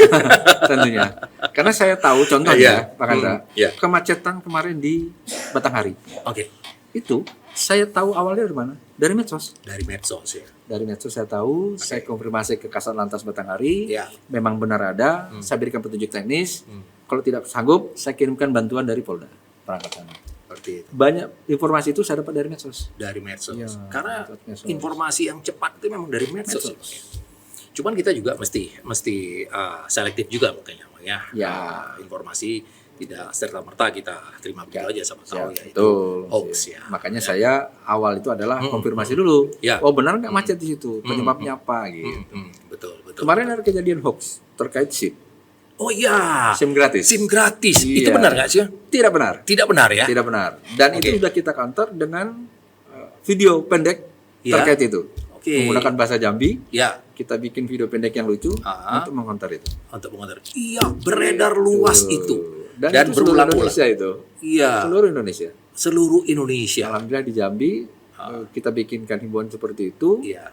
Speaker 2: tentunya. Karena saya tahu
Speaker 1: Iya.
Speaker 2: contohnya, Pak Kanda,
Speaker 1: Iya.
Speaker 2: kemacetan kemarin di Batanghari.
Speaker 1: Oke.
Speaker 2: Itu saya tahu awalnya dari mana? Dari medsos.
Speaker 1: Dari medsos ya.
Speaker 2: Dari medsos saya tahu, saya konfirmasi ke Kasat Lantas Batanghari,
Speaker 1: Iya.
Speaker 2: memang benar ada, saya berikan petunjuk teknis. Kalau tidak sanggup, saya kirimkan bantuan dari Polda perangkat sana.
Speaker 1: Seperti itu.
Speaker 2: Banyak informasi itu saya dapat dari medsos.
Speaker 1: Dari medsos.
Speaker 2: Iya,
Speaker 1: Karena
Speaker 2: medsos.
Speaker 1: informasi yang cepat itu memang dari medsos. Cuman kita juga mesti selektif juga makanya
Speaker 2: Ya.
Speaker 1: informasi tidak serta-merta kita terima begitu aja sama tahu ya itu
Speaker 2: Betul.
Speaker 1: hoax ya.
Speaker 2: Makanya saya awal itu adalah konfirmasi dulu.
Speaker 1: Ya.
Speaker 2: Oh benar nggak macet di situ? Penyebabnya apa? Gitu.
Speaker 1: Betul.
Speaker 2: Kemarin ada kejadian hoax terkait SIM.
Speaker 1: Oh iya.
Speaker 2: SIM gratis.
Speaker 1: SIM gratis. Itu
Speaker 2: Iya.
Speaker 1: benar nggak sih?
Speaker 2: Tidak benar.
Speaker 1: Tidak benar ya?
Speaker 2: Tidak benar. Dan itu sudah kita counter dengan video pendek
Speaker 1: Ya.
Speaker 2: terkait itu.
Speaker 1: Oke.
Speaker 2: Menggunakan bahasa Jambi,
Speaker 1: Ya,
Speaker 2: kita bikin video pendek yang lucu
Speaker 1: Ah.
Speaker 2: untuk mengonter itu.
Speaker 1: untuk mengontrol. Iya, beredar luas itu.
Speaker 2: Dan itu seluruh
Speaker 1: berulang-ulang.
Speaker 2: Indonesia itu.
Speaker 1: Iya,
Speaker 2: Seluruh Indonesia.
Speaker 1: seluruh Indonesia.
Speaker 2: Alhamdulillah di Jambi kita bikinkan himbauan seperti itu.
Speaker 1: Iya.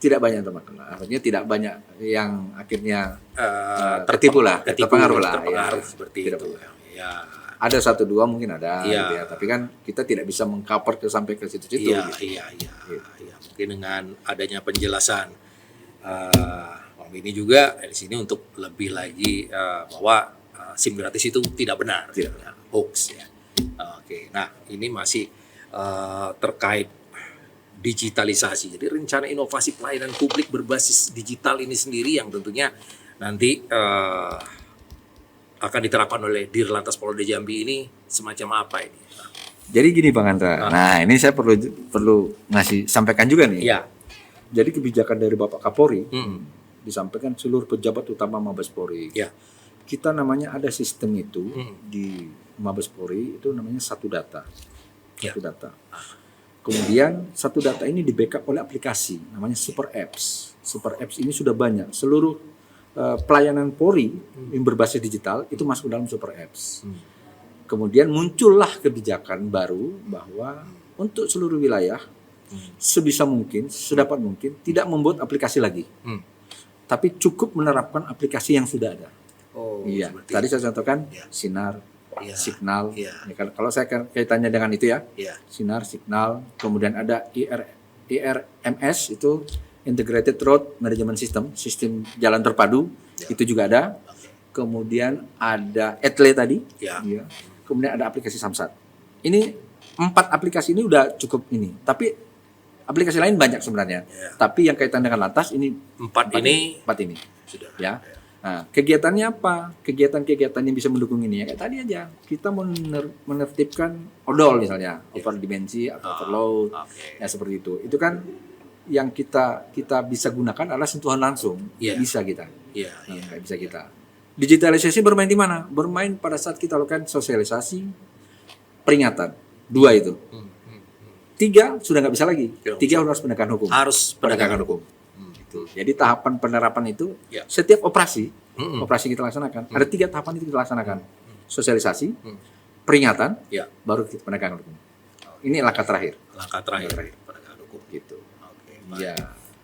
Speaker 2: Tidak banyak teman-teman. Artinya tidak banyak yang akhirnya
Speaker 1: Tertipu
Speaker 2: terpengaruh lah.
Speaker 1: terpengaruh
Speaker 2: Ya.
Speaker 1: seperti
Speaker 2: Tidak
Speaker 1: itu.
Speaker 2: banyak.
Speaker 1: Ya.
Speaker 2: Ada 1-2 mungkin ada,
Speaker 1: Iya.
Speaker 2: gitu ya. Tapi kan kita tidak bisa mengcover sampai ke situ-situ.
Speaker 1: Iya,
Speaker 2: gitu.
Speaker 1: iya. Mungkin dengan adanya penjelasan Om ini juga di sini untuk lebih lagi bahwa SIM gratis itu tidak benar,
Speaker 2: Tidak.
Speaker 1: hoax ya. Oke, nah ini masih terkait digitalisasi. Jadi rencana inovasi pelayanan publik berbasis digital ini sendiri yang tentunya nanti akan diterapkan oleh Dirlantas Polda Jambi ini semacam apa ini?
Speaker 2: Jadi gini Bang Andra. Nah, ini saya perlu sampaikan juga nih.
Speaker 1: Ya.
Speaker 2: Jadi kebijakan dari Bapak Kapolri disampaikan seluruh pejabat utama Mabes Polri.
Speaker 1: Ya.
Speaker 2: Kita namanya ada sistem itu di Mabes Polri itu namanya satu data.
Speaker 1: Ya.
Speaker 2: Satu data. Kemudian satu data ini di backup oleh aplikasi namanya Super Apps. Super Apps ini sudah banyak. Seluruh pelayanan Polri yang berbasis digital itu masuk dalam Super Apps. Kemudian muncullah kebijakan baru bahwa untuk seluruh wilayah sebisa mungkin, sedapat mungkin tidak membuat aplikasi lagi. Tapi cukup menerapkan aplikasi yang sudah ada.
Speaker 1: Oh,
Speaker 2: Iya. Tadi saya contohkan Sinar, Signal. Ya, kalau saya kaitannya dengan itu ya. Sinar, Signal, kemudian ada IRMS itu Integrated Road Management System, sistem jalan terpadu, itu juga ada. Kemudian ada ETLE tadi. Iya. Kemudian ada aplikasi Samsat. Ini 4 aplikasi ini udah cukup ini. Tapi aplikasi lain banyak sebenarnya. Tapi yang kaitan dengan lantas ini 4 ini
Speaker 1: sudah.
Speaker 2: Ya. Nah, kegiatannya apa? Kegiatan-kegiatan yang bisa mendukung ini ya kayak tadi aja. Kita menertibkan odol misalnya, over dimensi atau overload. Ya seperti itu. Itu kan yang kita bisa gunakan adalah sentuhan langsung. Bisa kita. Bisa kita. Digitalisasi bermain di mana? Bermain pada saat kita lakukan sosialisasi, peringatan. 2 itu. 3 sudah nggak bisa lagi. 3 harus penegakan hukum.
Speaker 1: Harus penegakan hukum.
Speaker 2: Gitu. Jadi tahapan penerapan itu setiap operasi kita laksanakan. Ada 3 tahapan itu kita laksanakan. Sosialisasi, peringatan, baru penegakan hukum. Ini langkah terakhir.
Speaker 1: Langkah terakhir penegakan hukum.
Speaker 2: Gitu.
Speaker 1: Oke.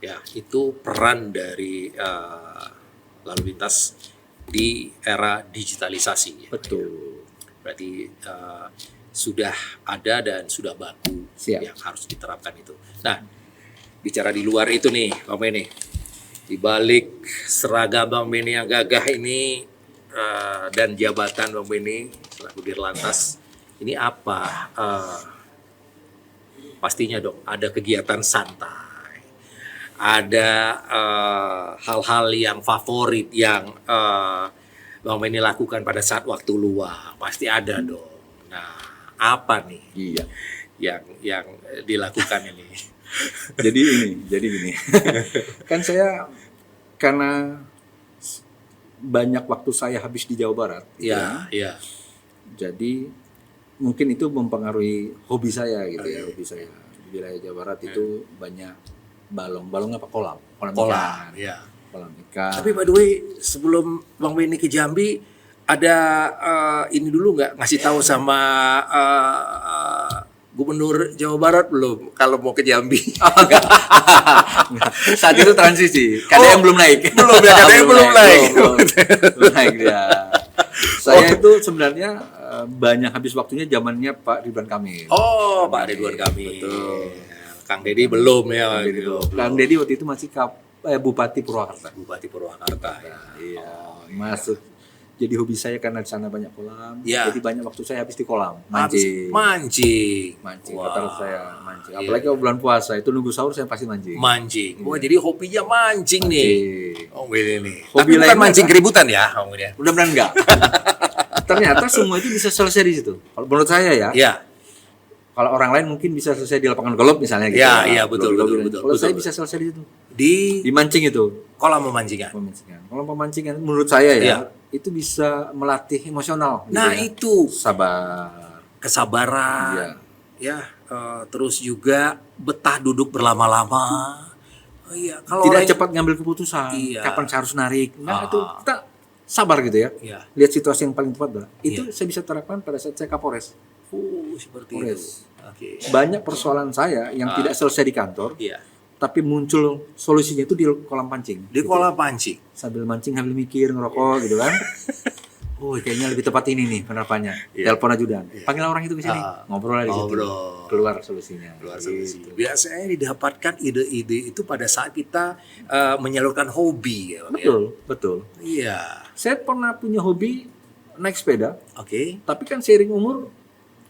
Speaker 1: Ya, itu peran dari lalu lintas di era digitalisasi.
Speaker 2: Betul.
Speaker 1: Berarti sudah ada dan sudah baku.
Speaker 2: Siap.
Speaker 1: Yang harus diterapkan itu. Nah, bicara di luar itu nih, Bang Beni, di balik seragam Bang Beni yang gagah ini dan jabatan Bang Beni selaku Dirlantas, ini apa? Pastinya dong ada kegiatan santai, ada hal-hal yang favorit yang Bang Beni lakukan pada saat waktu luang, pasti ada dong. Nah, apa nih?
Speaker 2: Iya.
Speaker 1: Yang dilakukan ini?
Speaker 2: Jadi gini. Kan saya karena banyak waktu saya habis di Jawa Barat.
Speaker 1: Iya.
Speaker 2: Jadi mungkin itu mempengaruhi hobi saya gitu ya. Hobi saya di wilayah Jawa Barat itu banyak balong apa kolam ikan.
Speaker 1: Iya.
Speaker 2: Kolam ikan.
Speaker 1: Tapi by the way, sebelum Bang Beni ke Jambi, ada ini dulu nggak ngasih tahu sama Gubernur Jawa Barat belum kalau mau ke Jambi?
Speaker 2: Saat itu transisi, KDM belum naik.
Speaker 1: Belum ya, KDM belum naik.
Speaker 2: Belum naik dia. Saya itu sebenarnya banyak habis waktunya zamannya Pak Ridwan Kamil.
Speaker 1: Oh, Pak Ridwan Kamil.
Speaker 2: Betul.
Speaker 1: Kang Deddy belum ya.
Speaker 2: Kang Deddy waktu itu masih Bupati Purwakarta.
Speaker 1: Bupati Purwakarta.
Speaker 2: Iya. Masuk. Jadi hobi saya karena di sana banyak kolam.
Speaker 1: Ya.
Speaker 2: Jadi banyak waktu saya habis di kolam. Mancing.
Speaker 1: Wow.
Speaker 2: Terus saya mancing. Apalagi kalau bulan puasa itu nunggu sahur saya pasti mancing.
Speaker 1: Wah, jadi hobinya mancing nih. Oh, ini nih.
Speaker 2: Hobi
Speaker 1: tapi bukan mancing keributan ya,
Speaker 2: mudah-mudahan enggak. Ternyata semua itu bisa selesai di situ. Kalau menurut saya ya.
Speaker 1: Iya.
Speaker 2: Kalau orang lain mungkin bisa selesai di lapangan golf misalnya gitu.
Speaker 1: Iya, betul.
Speaker 2: Kalau saya bisa selesai di situ.
Speaker 1: Di
Speaker 2: mancing itu.
Speaker 1: Kolam pemancingan.
Speaker 2: Kalau pemancingan menurut saya ya, itu bisa melatih emosional.
Speaker 1: Nah,
Speaker 2: gitu ya.
Speaker 1: Kesabaran. Ya, terus juga betah duduk berlama-lama. Oh iya, kalau
Speaker 2: tidak cepat ngambil keputusan. Kapan saya harus narik. Nah, itu kita sabar gitu ya. Lihat situasi yang paling tepat lah. Itu saya bisa terapkan pada saat saya Kapolres.
Speaker 1: Seperti itu. Okay.
Speaker 2: Banyak persoalan saya yang tidak selesai di kantor. Tapi muncul solusinya itu di kolam pancing.
Speaker 1: Di kolam pancing.
Speaker 2: Sambil mancing sambil mikir ngerokok gitu kan. Kayaknya lebih tepat ini nih penerapannya. Telepon ajudan. Panggil orang itu ke sini. Ngobrol aja di situ. Keluar solusinya. Gitu.
Speaker 1: Biasanya didapatkan ide-ide itu pada saat kita menyalurkan hobi.
Speaker 2: Betul. Iya. Saya pernah punya hobi naik sepeda,
Speaker 1: Oke.
Speaker 2: tapi kan seiring umur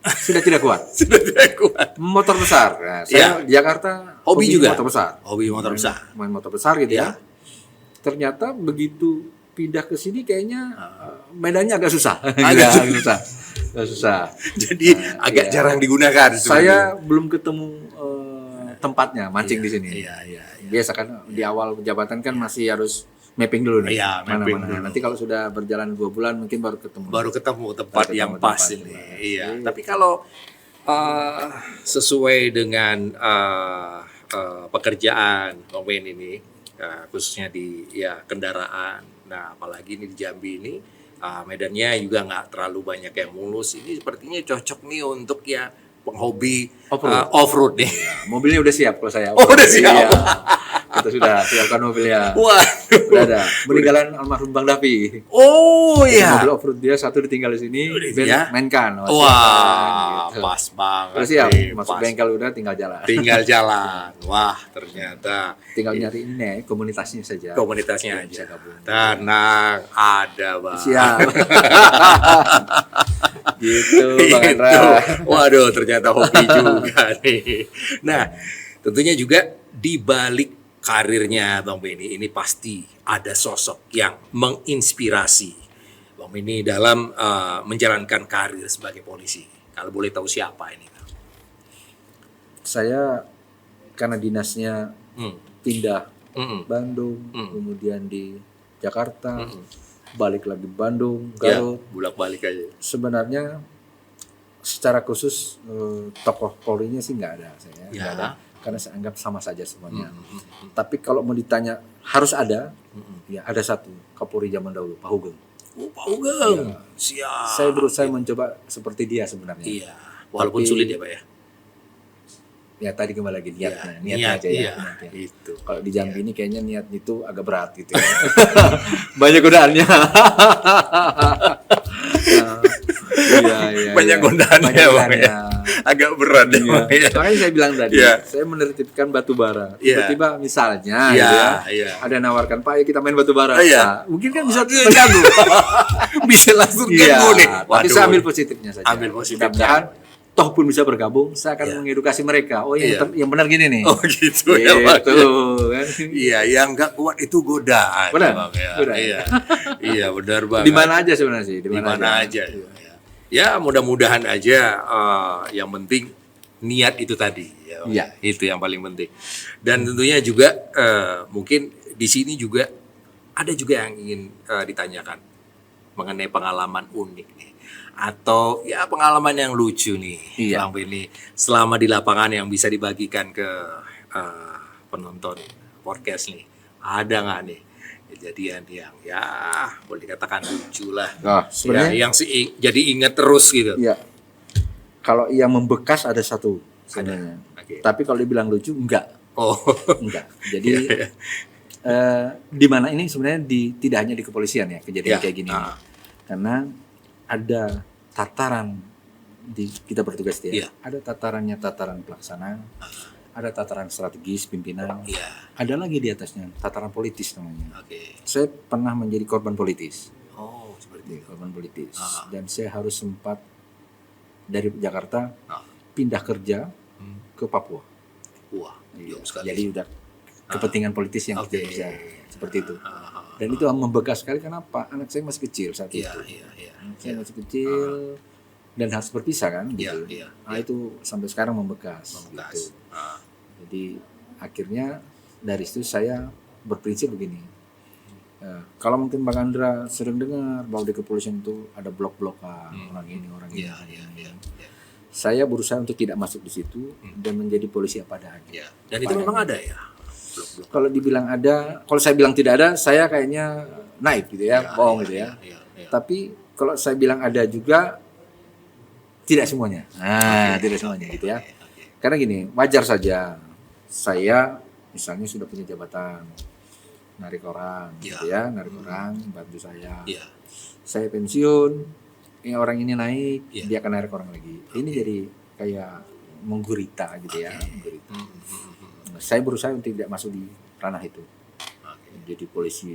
Speaker 2: sudah tidak kuat.
Speaker 1: Sudah tidak kuat.
Speaker 2: Motor besar. Nah, saya di Jakarta
Speaker 1: Hobi juga?
Speaker 2: motor besar.
Speaker 1: Hobi motor besar.
Speaker 2: Main motor besar gitu
Speaker 1: Iya.
Speaker 2: ya. Ternyata begitu pindah ke sini kayaknya medannya agak susah. Agak susah. Agak susah.
Speaker 1: Jadi agak jarang digunakan.
Speaker 2: Saya belum ketemu tempatnya mancing di sini.
Speaker 1: Iya.
Speaker 2: Biasa kan di awal jabatan kan masih harus mapping dulu nih.
Speaker 1: Iya, mapping dulu.
Speaker 2: Nanti kalau sudah berjalan 2 bulan mungkin baru ketemu.
Speaker 1: Baru ketemu tempat
Speaker 2: Baru
Speaker 1: yang
Speaker 2: ketemu
Speaker 1: pas
Speaker 2: tempat
Speaker 1: ini.
Speaker 2: yang pas.
Speaker 1: Iya. Tapi kalau sesuai dengan pekerjaan Bang Ben ini, khususnya di kendaraan. Nah, apalagi ini di Jambi ini, medannya juga nggak terlalu banyak yang mulus. Ini sepertinya cocok nih untuk ya penghobi off-road nih.
Speaker 2: Mobilnya udah siap kalau saya.
Speaker 1: Oh, udah siap.
Speaker 2: Iya. Kita sudah siapkan mobilnya.
Speaker 1: Wah,
Speaker 2: Udah ada. Meninggalan almarhum Bang Davi.
Speaker 1: oh ya.
Speaker 2: Mobil off-road dia satu ditinggal di sini, Ben
Speaker 1: ya?
Speaker 2: mainkan.
Speaker 1: Wah,
Speaker 2: gitu.
Speaker 1: pas banget.
Speaker 2: Udah siap,
Speaker 1: nih,
Speaker 2: masuk
Speaker 1: pas.
Speaker 2: bengkel udah tinggal jalan.
Speaker 1: Tinggal jalan. Wah, ternyata
Speaker 2: Tinggal nyari ini komunitasnya saja.
Speaker 1: komunitasnya
Speaker 2: Bisa
Speaker 1: aja.
Speaker 2: gabung.
Speaker 1: Tenang, ada Bang.
Speaker 2: Siap. Gitu, Bang
Speaker 1: Gitu.
Speaker 2: Andra.
Speaker 1: Waduh, ternyata hobi juga nih. Nah, tentunya juga di balik karirnya Bang Benny ini pasti ada sosok yang menginspirasi Bang Benny dalam menjalankan karir sebagai polisi. Kalau boleh tahu siapa ini?
Speaker 2: Saya karena dinasnya pindah
Speaker 1: Mm-mm.
Speaker 2: Bandung, kemudian di Jakarta, balik lagi Bandung,
Speaker 1: Ya,
Speaker 2: Garut.
Speaker 1: bolak-balik aja.
Speaker 2: Sebenarnya secara khusus tokoh Polri-nya sih nggak ada saya, nggak ada, karena saya anggap sama saja semuanya. Tapi kalau mau ditanya harus ada, ya ada satu Kapolri zaman dahulu, Pak Hugeng.
Speaker 1: Oh, Pak Hugeng. Siap.
Speaker 2: Saya berusaha mencoba seperti dia sebenarnya.
Speaker 1: Iya. Walaupun
Speaker 2: Tapi-
Speaker 1: sulit ya, Pak ya.
Speaker 2: Ya tadi kembali lagi niatnya,
Speaker 1: Iya,
Speaker 2: niatnya aja ya.
Speaker 1: iya.
Speaker 2: niatnya.
Speaker 1: Itu.
Speaker 2: Kalau di Jambi ini kayaknya niat itu agak berat gitu ya. Banyak godaannya. Iya.
Speaker 1: Banyak godaannya,
Speaker 2: Banyak
Speaker 1: Bang, ya. Agak berat ya,
Speaker 2: Iya.
Speaker 1: Bang, ya.
Speaker 2: Makanya saya bilang tadi,
Speaker 1: Iya.
Speaker 2: saya menertibkan batu bara.
Speaker 1: Iya.
Speaker 2: Tiba-tiba misalnya
Speaker 1: Iya,
Speaker 2: gitu ya,
Speaker 1: iya.
Speaker 2: ada nawarkan, Pak, ayo kita main batu bara.
Speaker 1: Iya.
Speaker 2: Nah, mungkin kan bisa terganggu.
Speaker 1: Bisa langsung
Speaker 2: Iya,
Speaker 1: ganggu nih.
Speaker 2: tapi saya ambil positifnya saja.
Speaker 1: Ambil positifnya.
Speaker 2: Mudah-mudahan toh pun bisa bergabung, saya akan mengedukasi mereka. Oh,
Speaker 1: Iya.
Speaker 2: yang benar gini nih.
Speaker 1: Oh gitu ya, Bang.
Speaker 2: Gitu, kan.
Speaker 1: Iya, yang nggak kuat itu godaan.
Speaker 2: Benar,
Speaker 1: Bang, ya.
Speaker 2: benar.
Speaker 1: Iya. Iya, benar banget.
Speaker 2: Di mana aja sebenarnya sih?
Speaker 1: Di mana aja. Ya, mudah-mudahan aja yang penting niat itu tadi. Ya, Bang.
Speaker 2: Iya.
Speaker 1: Itu yang paling penting. Dan tentunya juga mungkin di sini juga ada juga yang ingin ditanyakan mengenai pengalaman unik nih. Atau ya pengalaman yang lucu nih,
Speaker 2: Iya.
Speaker 1: Bang Benny, selama di lapangan yang bisa dibagikan ke penonton podcast nih. Ada nggak nih kejadian yang ya boleh dikatakan lucu lah.
Speaker 2: Nah, sebenarnya
Speaker 1: Ya, yang jadi ingat terus gitu.
Speaker 2: iya. Kalau yang membekas ada satu sebenarnya.
Speaker 1: Oke.
Speaker 2: Tapi kalau dibilang lucu enggak.
Speaker 1: Oh,
Speaker 2: Enggak. Jadi di mana ini sebenarnya tidak hanya di kepolisian ya kejadian
Speaker 1: Ya.
Speaker 2: kayak gini. Karena ada tataran kita bertugas dia.
Speaker 1: Iya.
Speaker 2: Ada tatarannya tataran pelaksana, ada tataran strategis pimpinan,
Speaker 1: iya.
Speaker 2: ada lagi di atasnya tataran politis namanya.
Speaker 1: Oke.
Speaker 2: Saya pernah menjadi korban politis.
Speaker 1: Oh, seperti itu.
Speaker 2: Korban politis.
Speaker 1: Ah.
Speaker 2: Dan saya harus sempat dari Jakarta
Speaker 1: Ah.
Speaker 2: pindah kerja ke Papua.
Speaker 1: Wah, jauh sekali.
Speaker 2: Jadi udah kepentingan politis yang
Speaker 1: Oke.
Speaker 2: tidak bisa seperti itu.
Speaker 1: Ah,
Speaker 2: Dan itu membekas sekali. Kenapa? Anak saya masih kecil saat
Speaker 1: iya,
Speaker 2: itu.
Speaker 1: iya.
Speaker 2: Saya masih kecil dan harus berpisah kan.
Speaker 1: Iya,
Speaker 2: Gitu.
Speaker 1: iya,
Speaker 2: Nah itu sampai sekarang membekas.
Speaker 1: Membekas.
Speaker 2: Gitu.
Speaker 1: Ah,
Speaker 2: Jadi akhirnya dari situ saya berprinsip begini. Kalau mungkin Bang Andra sering dengar bahwa di kepolisian itu ada blok-blokan orang ini orang ini.
Speaker 1: Iya,
Speaker 2: orang
Speaker 1: iya,
Speaker 2: ini.
Speaker 1: iya. Iya.
Speaker 2: Saya berusaha untuk tidak masuk di situ dan menjadi polisi apa adanya.
Speaker 1: Iya. Dan itu memang ada ya. Blok-blok.
Speaker 2: Kalau dibilang ada, kalau saya bilang tidak ada, saya kayaknya naif gitu ya, bohong gitu ya.
Speaker 1: Iya, iya.
Speaker 2: Tapi kalau saya bilang ada juga, tidak semuanya. Nah, tidak semuanya gitu ya.
Speaker 1: Oke.
Speaker 2: Karena gini, wajar saja saya misalnya sudah punya jabatan, narik orang,
Speaker 1: Iya.
Speaker 2: gitu ya, narik orang, bantu saya.
Speaker 1: Iya.
Speaker 2: Saya pensiun, orang ini naik,
Speaker 1: Iya.
Speaker 2: dia akan narik orang lagi. Ini jadi kayak menggurita gitu ya, menggurita. Saya berusaha untuk tidak masuk di ranah itu.
Speaker 1: Oke.
Speaker 2: Jadi polisi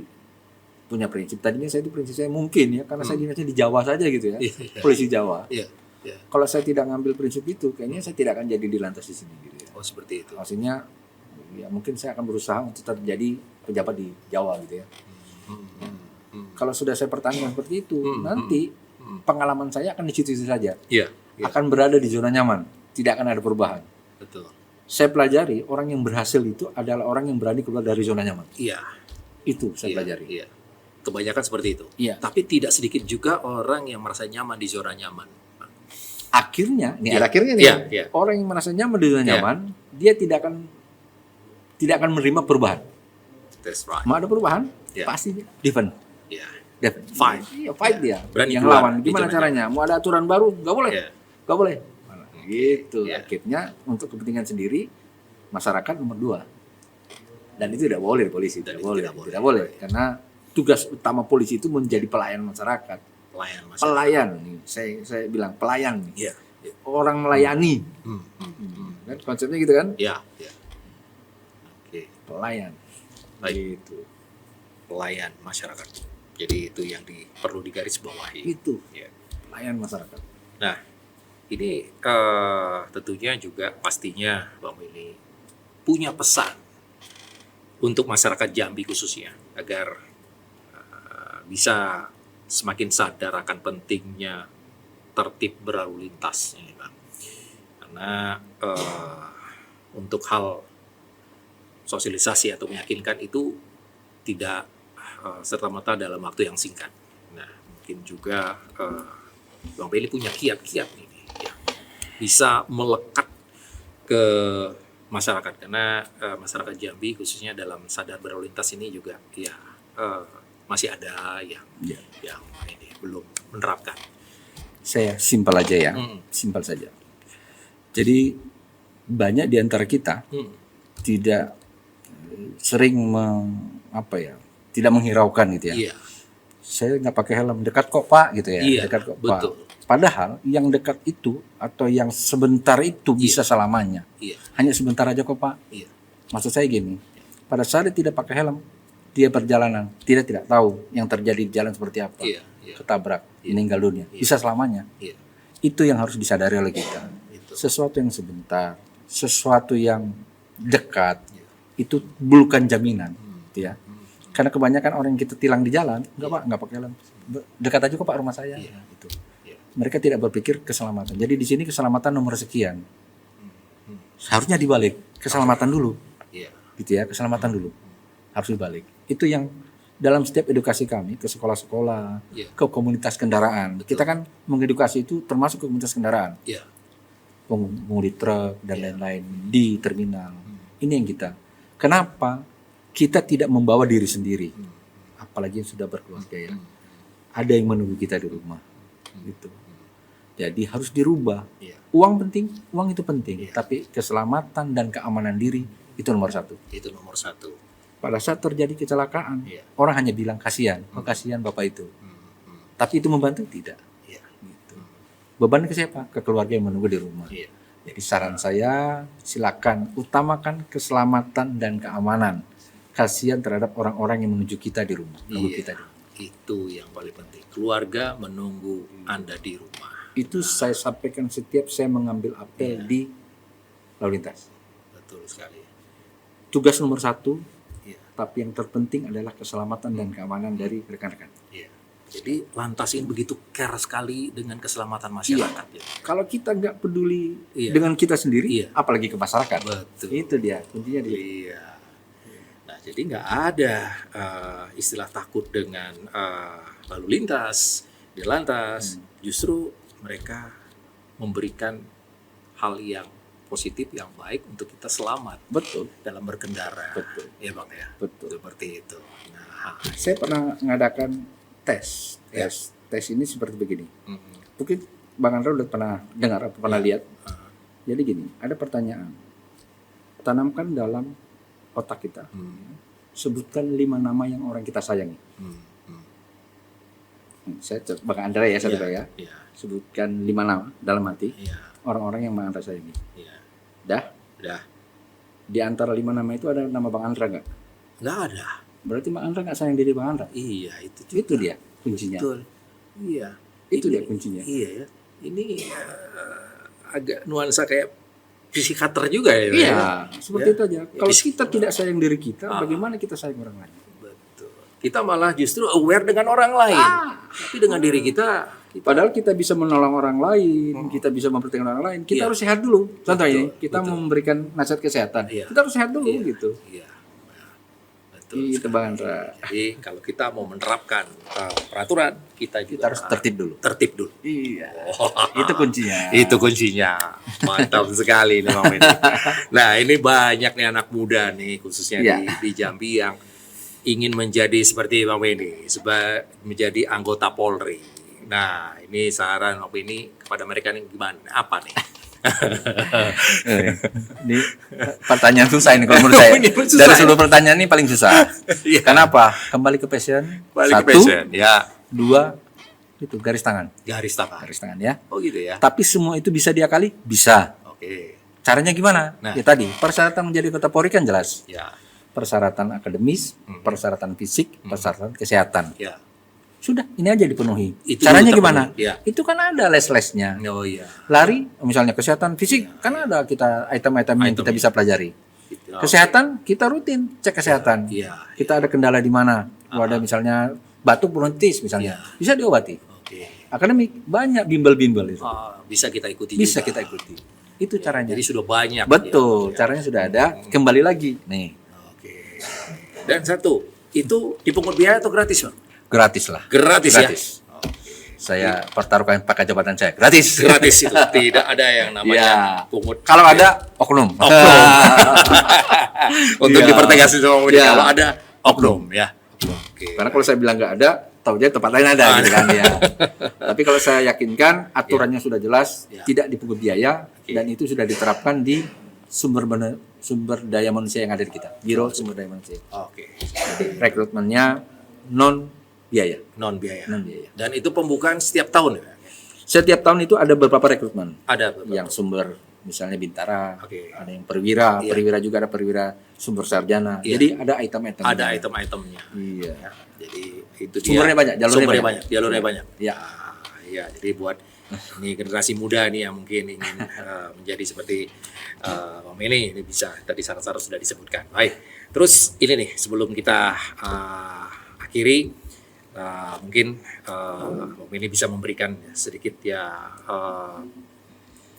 Speaker 2: punya prinsip. Tadinya saya itu prinsip saya mungkin ya, karena saya dinasnya di Jawa saja gitu ya,
Speaker 1: Iya, iya.
Speaker 2: polisi Jawa.
Speaker 1: Iya, iya.
Speaker 2: Kalau saya tidak ngambil prinsip itu, kayaknya saya tidak akan jadi di lantas di sini gitu ya.
Speaker 1: Oh, seperti itu.
Speaker 2: Maksudnya ya mungkin saya akan berusaha untuk tetap jadi pejabat di Jawa gitu ya. Kalau sudah saya pertahankan seperti itu, nanti pengalaman saya akan di situ-situ saja.
Speaker 1: Iya, iya.
Speaker 2: Akan berada di zona nyaman, tidak akan ada perubahan.
Speaker 1: Betul.
Speaker 2: Saya pelajari orang yang berhasil itu adalah orang yang berani keluar dari zona nyaman.
Speaker 1: Iya.
Speaker 2: Itu saya
Speaker 1: Iya,
Speaker 2: pelajari.
Speaker 1: Iya. Kebanyakan seperti itu.
Speaker 2: Iya.
Speaker 1: Tapi tidak sedikit juga orang yang merasa nyaman di zona nyaman.
Speaker 2: Akhirnya,
Speaker 1: Iya.
Speaker 2: ada akhirnya nih.
Speaker 1: Iya, iya.
Speaker 2: Orang yang merasa nyaman di zona
Speaker 1: Iya.
Speaker 2: nyaman, dia tidak akan menerima perubahan.
Speaker 1: That's right.
Speaker 2: Mau ada perubahan,
Speaker 1: Iya.
Speaker 2: pasti dia defend.
Speaker 1: Iya.
Speaker 2: Defend.
Speaker 1: Fight.
Speaker 2: Iya, fight
Speaker 1: Iya.
Speaker 2: dia.
Speaker 1: Berani
Speaker 2: yang
Speaker 1: keluar
Speaker 2: lawan.
Speaker 1: di
Speaker 2: Gimana
Speaker 1: zona
Speaker 2: caranya? Mau ada aturan baru, nggak boleh.
Speaker 1: Iya.
Speaker 2: Nggak boleh. Gitu.
Speaker 1: Iya.
Speaker 2: Akhirnya untuk kepentingan sendiri, masyarakat nomor 2. Dan itu tidak boleh polisi.
Speaker 1: Dan
Speaker 2: Tidak
Speaker 1: itu
Speaker 2: boleh.
Speaker 1: tidak boleh.
Speaker 2: Tidak boleh. Karena tugas utama polisi itu menjadi pelayan masyarakat.
Speaker 1: Pelayan masyarakat.
Speaker 2: Pelayan. Nih. Saya bilang pelayan. Nih.
Speaker 1: Iya. Iya.
Speaker 2: Orang melayani. Kan konsepnya gitu kan?
Speaker 1: Iya. Iya. Oke.
Speaker 2: Pelayan.
Speaker 1: Baik.
Speaker 2: Gitu.
Speaker 1: Pelayan masyarakat. Jadi itu yang perlu digarisbawahi.
Speaker 2: Itu.
Speaker 1: Iya.
Speaker 2: Pelayan masyarakat.
Speaker 1: Nah, ini tentunya juga pastinya Bang Willy punya pesan untuk masyarakat Jambi khususnya agar bisa semakin sadar akan pentingnya tertib berlalu lintas ini, Bang. Karena untuk hal sosialisasi atau meyakinkan itu tidak serta-merta dalam waktu yang singkat. Nah, mungkin juga Bang Willy punya kiat-kiat ini ya, bisa melekat ke masyarakat karena masyarakat Jambi khususnya dalam sadar berlalu lintas ini juga ya masih ada yang ini belum menerapkan.
Speaker 2: Saya simpel aja ya, simpel saja. Jadi banyak di antara kita tidak sering tidak menghiraukan gitu ya.
Speaker 1: Iya.
Speaker 2: Saya nggak pakai helm, dekat kok Pak gitu ya,
Speaker 1: Iya,
Speaker 2: dekat kok
Speaker 1: betul.
Speaker 2: Pak. Padahal yang dekat itu atau yang sebentar itu bisa selamanya.
Speaker 1: Iya.
Speaker 2: Hanya sebentar aja kok Pak.
Speaker 1: Iya.
Speaker 2: Maksud saya gini, pada saat dia tidak pakai helm, dia perjalanan, tidak tahu yang terjadi di jalan seperti apa.
Speaker 1: Iya, iya.
Speaker 2: Ketabrak, meninggal dunia, bisa selamanya.
Speaker 1: Iya.
Speaker 2: Itu yang harus disadari oleh kita.
Speaker 1: Itu.
Speaker 2: Sesuatu yang sebentar, sesuatu yang dekat,
Speaker 1: Iya.
Speaker 2: itu bukan jaminan, gitu ya. Karena kebanyakan orang yang kita tilang di jalan, enggak Pak, enggak pakai helm. Dekat aja kok Pak rumah saya.
Speaker 1: Iya.
Speaker 2: Gitu.
Speaker 1: Iya.
Speaker 2: Mereka tidak berpikir keselamatan. Jadi di sini keselamatan nomor sekian. Seharusnya dibalik, keselamatan dulu.
Speaker 1: Iya.
Speaker 2: Gitu ya, keselamatan dulu. Harus dibalik. Itu yang dalam setiap edukasi kami ke sekolah-sekolah,
Speaker 1: Iya.
Speaker 2: ke komunitas kendaraan. Kita kan mengedukasi itu termasuk ke komunitas kendaraan.
Speaker 1: Iya.
Speaker 2: Pengemudi truk dan lain-lain di terminal. Ini yang kita. Kenapa kita tidak membawa diri sendiri? Apalagi yang sudah berkeluarga ya. Ada yang menunggu kita di rumah. Gitu. Jadi harus dirubah.
Speaker 1: Iya.
Speaker 2: Uang penting, uang itu penting.
Speaker 1: Iya.
Speaker 2: Tapi keselamatan dan keamanan diri itu nomor 1.
Speaker 1: Itu nomor 1.
Speaker 2: Pada saat terjadi kecelakaan,
Speaker 1: Iya.
Speaker 2: orang hanya bilang kasihan, kasihan bapak itu. Tapi itu membantu tidak.
Speaker 1: Iya.
Speaker 2: Gitu. Beban ke siapa? Ke keluarga yang menunggu di rumah.
Speaker 1: Iya.
Speaker 2: Jadi saran saya, silakan utamakan keselamatan dan keamanan. Kasihan terhadap orang-orang yang menuju kita di rumah, menunggu
Speaker 1: Iya.
Speaker 2: kita di rumah.
Speaker 1: Itu yang paling penting. Keluarga menunggu Anda di rumah.
Speaker 2: Itu saya sampaikan setiap saya mengambil apel di lalu lintas.
Speaker 1: Betul sekali.
Speaker 2: Tugas nomor 1,
Speaker 1: Iya.
Speaker 2: tapi yang terpenting adalah keselamatan dan keamanan dari rekan-rekan.
Speaker 1: Iya. Jadi lantas ini begitu care sekali dengan keselamatan masyarakat. Ya.
Speaker 2: Kalau kita nggak peduli
Speaker 1: Iya.
Speaker 2: dengan kita sendiri,
Speaker 1: Iya.
Speaker 2: apalagi ke masyarakat.
Speaker 1: Betul.
Speaker 2: Itu dia kuncinya dia.
Speaker 1: Iya. Nah, jadi nggak ada istilah takut dengan lalu lintas, di lantas. Justru mereka memberikan hal yang positif, yang baik untuk kita selamat
Speaker 2: Betul,
Speaker 1: dalam berkendara.
Speaker 2: Betul.
Speaker 1: Ya Bang ya.
Speaker 2: betul.
Speaker 1: Seperti itu. Nah,
Speaker 2: Saya pernah mengadakan tes. Tes ini seperti begini. Mungkin Bang Andra udah pernah dengar atau pernah lihat. Jadi gini, ada pertanyaan. Tanamkan dalam otak kita. Sebutkan 5 nama yang orang kita sayangi. Saya Bang Andra ya, saya ya.
Speaker 1: Iya.
Speaker 2: Sebutkan 5 nama dalam hati
Speaker 1: Iya.
Speaker 2: orang-orang yang Bang Andra sayangi.
Speaker 1: Iya.
Speaker 2: Dah?
Speaker 1: Udah.
Speaker 2: Di antara 5 nama itu ada nama Bang Andra nggak?
Speaker 1: Nggak ada.
Speaker 2: Berarti Bang Andra nggak sayang diri Bang Andra.
Speaker 1: Iya, itu
Speaker 2: Itu dia kuncinya.
Speaker 1: betul. Iya.
Speaker 2: Itu dia kuncinya.
Speaker 1: Iya ya. Ini agak nuansa kayak psikiater juga ya.
Speaker 2: Iya,
Speaker 1: ya?
Speaker 2: seperti itu aja. Kalau kita tidak sayang diri kita, bagaimana kita sayang orang lain?
Speaker 1: Betul. Kita malah justru aware dengan orang lain. Tapi dengan diri kita
Speaker 2: Padahal kita bisa menolong orang lain, kita bisa memperhatikan orang lain, kita harus sehat dulu. Contoh ini, kita memberikan nasihat kesehatan, kita harus sehat dulu gitu.
Speaker 1: Iya. Betul.
Speaker 2: Itu Bang Andra.
Speaker 1: Jadi kalau kita mau menerapkan peraturan, kita juga
Speaker 2: Kita harus tertib dulu.
Speaker 1: Tertib dulu.
Speaker 2: Iya. Itu kuncinya.
Speaker 1: Itu kuncinya. Mantap sekali nih Bang Benny. Nah, ini banyak nih anak muda nih khususnya di Jambi yang ingin menjadi seperti Bang Benny, menjadi anggota Polri. Nah, ini saran Bang Benny kepada mereka nih gimana? Apa nih?
Speaker 2: Ini pertanyaan susah ini kalau menurut saya. Dari seluruh pertanyaan ini paling susah. Kenapa? Kembali ke passion. Satu,
Speaker 1: ya.
Speaker 2: Dua, itu garis tangan.
Speaker 1: Garis tangan.
Speaker 2: Garis tangan ya.
Speaker 1: Oh gitu ya.
Speaker 2: Tapi semua itu bisa diakali? Bisa.
Speaker 1: Oke.
Speaker 2: Caranya gimana?
Speaker 1: Nah.
Speaker 2: Ya tadi, persyaratan menjadi anggota Polri kan jelas.
Speaker 1: Ya.
Speaker 2: Persyaratan akademis, persyaratan fisik, persyaratan kesehatan.
Speaker 1: Ya.
Speaker 2: Sudah, ini aja dipenuhi.
Speaker 1: Itu
Speaker 2: Caranya
Speaker 1: terpenuhi,
Speaker 2: gimana?
Speaker 1: ya.
Speaker 2: Itu kan ada les-lesnya.
Speaker 1: Oh iya.
Speaker 2: Lari, misalnya kesehatan fisik, kan ada kita item-item yang kita bisa pelajari.
Speaker 1: Gitu.
Speaker 2: Kesehatan, kita rutin cek kesehatan.
Speaker 1: Iya.
Speaker 2: Kita ada kendala di mana? Kalau ada misalnya batuk bronkitis misalnya, bisa diobati.
Speaker 1: Oke.
Speaker 2: Akademik, banyak bimbel-bimbel itu.
Speaker 1: Bisa kita ikuti
Speaker 2: Bisa
Speaker 1: juga.
Speaker 2: kita ikuti. Itu caranya.
Speaker 1: Jadi sudah banyak.
Speaker 2: Betul, caranya sudah ada. Kembali lagi, nih.
Speaker 1: Oke. Dan satu, itu dipungut biaya atau gratis, Bang?
Speaker 2: Gratis lah.
Speaker 1: Gratis. Ya?
Speaker 2: Saya pertaruhkan pakai jabatan saya. Gratis.
Speaker 1: Gratis itu. Tidak ada yang namanya pungut.
Speaker 2: Kalau ada, oknum.
Speaker 1: Untuk
Speaker 2: Iya.
Speaker 1: dipertegas itu
Speaker 2: Iya.
Speaker 1: kalau ada oknum ya. Oke.
Speaker 2: Karena kalau saya bilang nggak ada, tahu aja tempat lain ada gitu kan ya. Tapi kalau saya yakinkan aturannya sudah jelas, tidak dipungut biaya dan itu sudah diterapkan di sumber daya manusia yang ada di kita. Biro Sumber Daya Manusia.
Speaker 1: Oke.
Speaker 2: Jadi rekrutmennya non biaya.
Speaker 1: Non biaya.
Speaker 2: Non biaya.
Speaker 1: Dan itu pembukaan setiap tahun ya.
Speaker 2: Setiap tahun itu ada beberapa rekrutmen.
Speaker 1: Ada beberapa.
Speaker 2: Yang sumber misalnya Bintara,
Speaker 1: Oke.
Speaker 2: ada yang perwira,
Speaker 1: Iya.
Speaker 2: perwira juga ada perwira sumber sarjana.
Speaker 1: Iya.
Speaker 2: Jadi ada item-item.
Speaker 1: Ada item-itemnya.
Speaker 2: Iya.
Speaker 1: Ya, jadi itu dia.
Speaker 2: Sumbernya banyak, jalurnya
Speaker 1: Sumbernya
Speaker 2: banyak.
Speaker 1: jalurnya banyak.
Speaker 2: Iya.
Speaker 1: Iya, jadi buat ini generasi muda nih yang mungkin ingin menjadi seperti Bang Benny, ini bisa tadi syarat-syarat sudah disebutkan. Baik. Terus ini nih sebelum kita akhiri mungkin Bang Benny bisa memberikan sedikit ya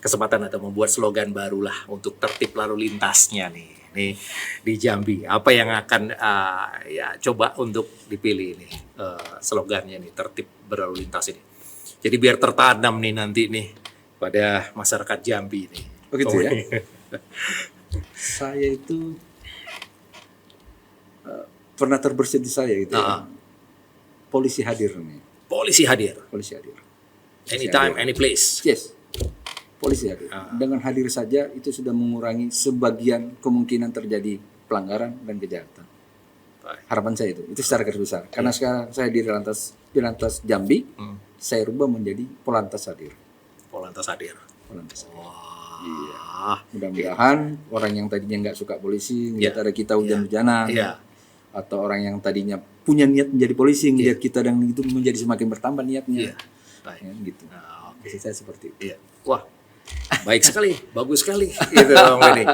Speaker 1: kesempatan atau membuat slogan barulah untuk tertib lalu lintasnya nih di Jambi. Apa yang akan ya coba untuk dipilih nih slogannya nih tertib berlalu lintas ini. Jadi biar tertanam nih nanti nih pada masyarakat Jambi nih.
Speaker 2: Begitu ya. Saya itu pernah terbersit di saya gitu ya. Polisi hadir nih.
Speaker 1: Polisi hadir.
Speaker 2: Polisi hadir.
Speaker 1: Anytime, any place.
Speaker 2: Yes. Polisi hadir. Dengan hadir saja itu sudah mengurangi sebagian kemungkinan terjadi pelanggaran dan kejahatan.
Speaker 1: Baik.
Speaker 2: Harapan saya itu secara garis besar. Karena sekarang saya di lantas Jambi, saya rubah menjadi Polantas hadir.
Speaker 1: Polantas hadir.
Speaker 2: Polantas hadir.
Speaker 1: Wah.
Speaker 2: Iya. Mudah-mudahan orang yang tadinya nggak suka polisi, ngeliat ada kita hujan-hujanan,
Speaker 1: Iya.
Speaker 2: atau orang yang tadinya punya niat menjadi polisi, ngeliat kita dan itu menjadi semakin bertambah niatnya.
Speaker 1: Iya. Baik.
Speaker 2: Ya, gitu.
Speaker 1: Nah, oke.
Speaker 2: Maksud saya seperti itu.
Speaker 1: Iya. Wah. Baik sekali, bagus sekali. Gitu Bang Benny.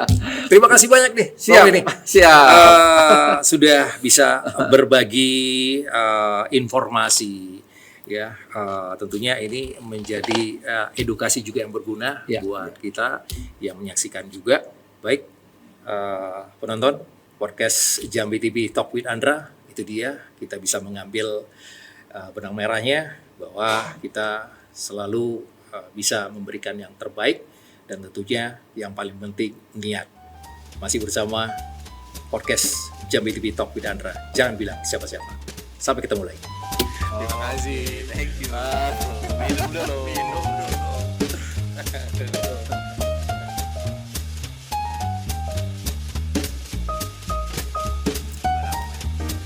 Speaker 1: Terima kasih banyak nih, Bang Benny.
Speaker 2: Siap.
Speaker 1: Sudah bisa berbagi informasi ya. Tentunya ini menjadi edukasi juga yang berguna buat kita yang menyaksikan juga. Baik penonton podcast Jambi TV Talk with Andra, itu dia kita bisa mengambil benang merahnya bahwa kita selalu bisa memberikan yang terbaik dan tentunya yang paling penting niat. Masih bersama podcast Jambi TV Talk with Andra. Jangan bilang siapa-siapa. Sampai ketemu lagi. Terima kasih. Thank you. Minum dulu. Minum dulu.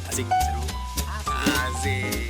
Speaker 1: Asik, seru. Asik.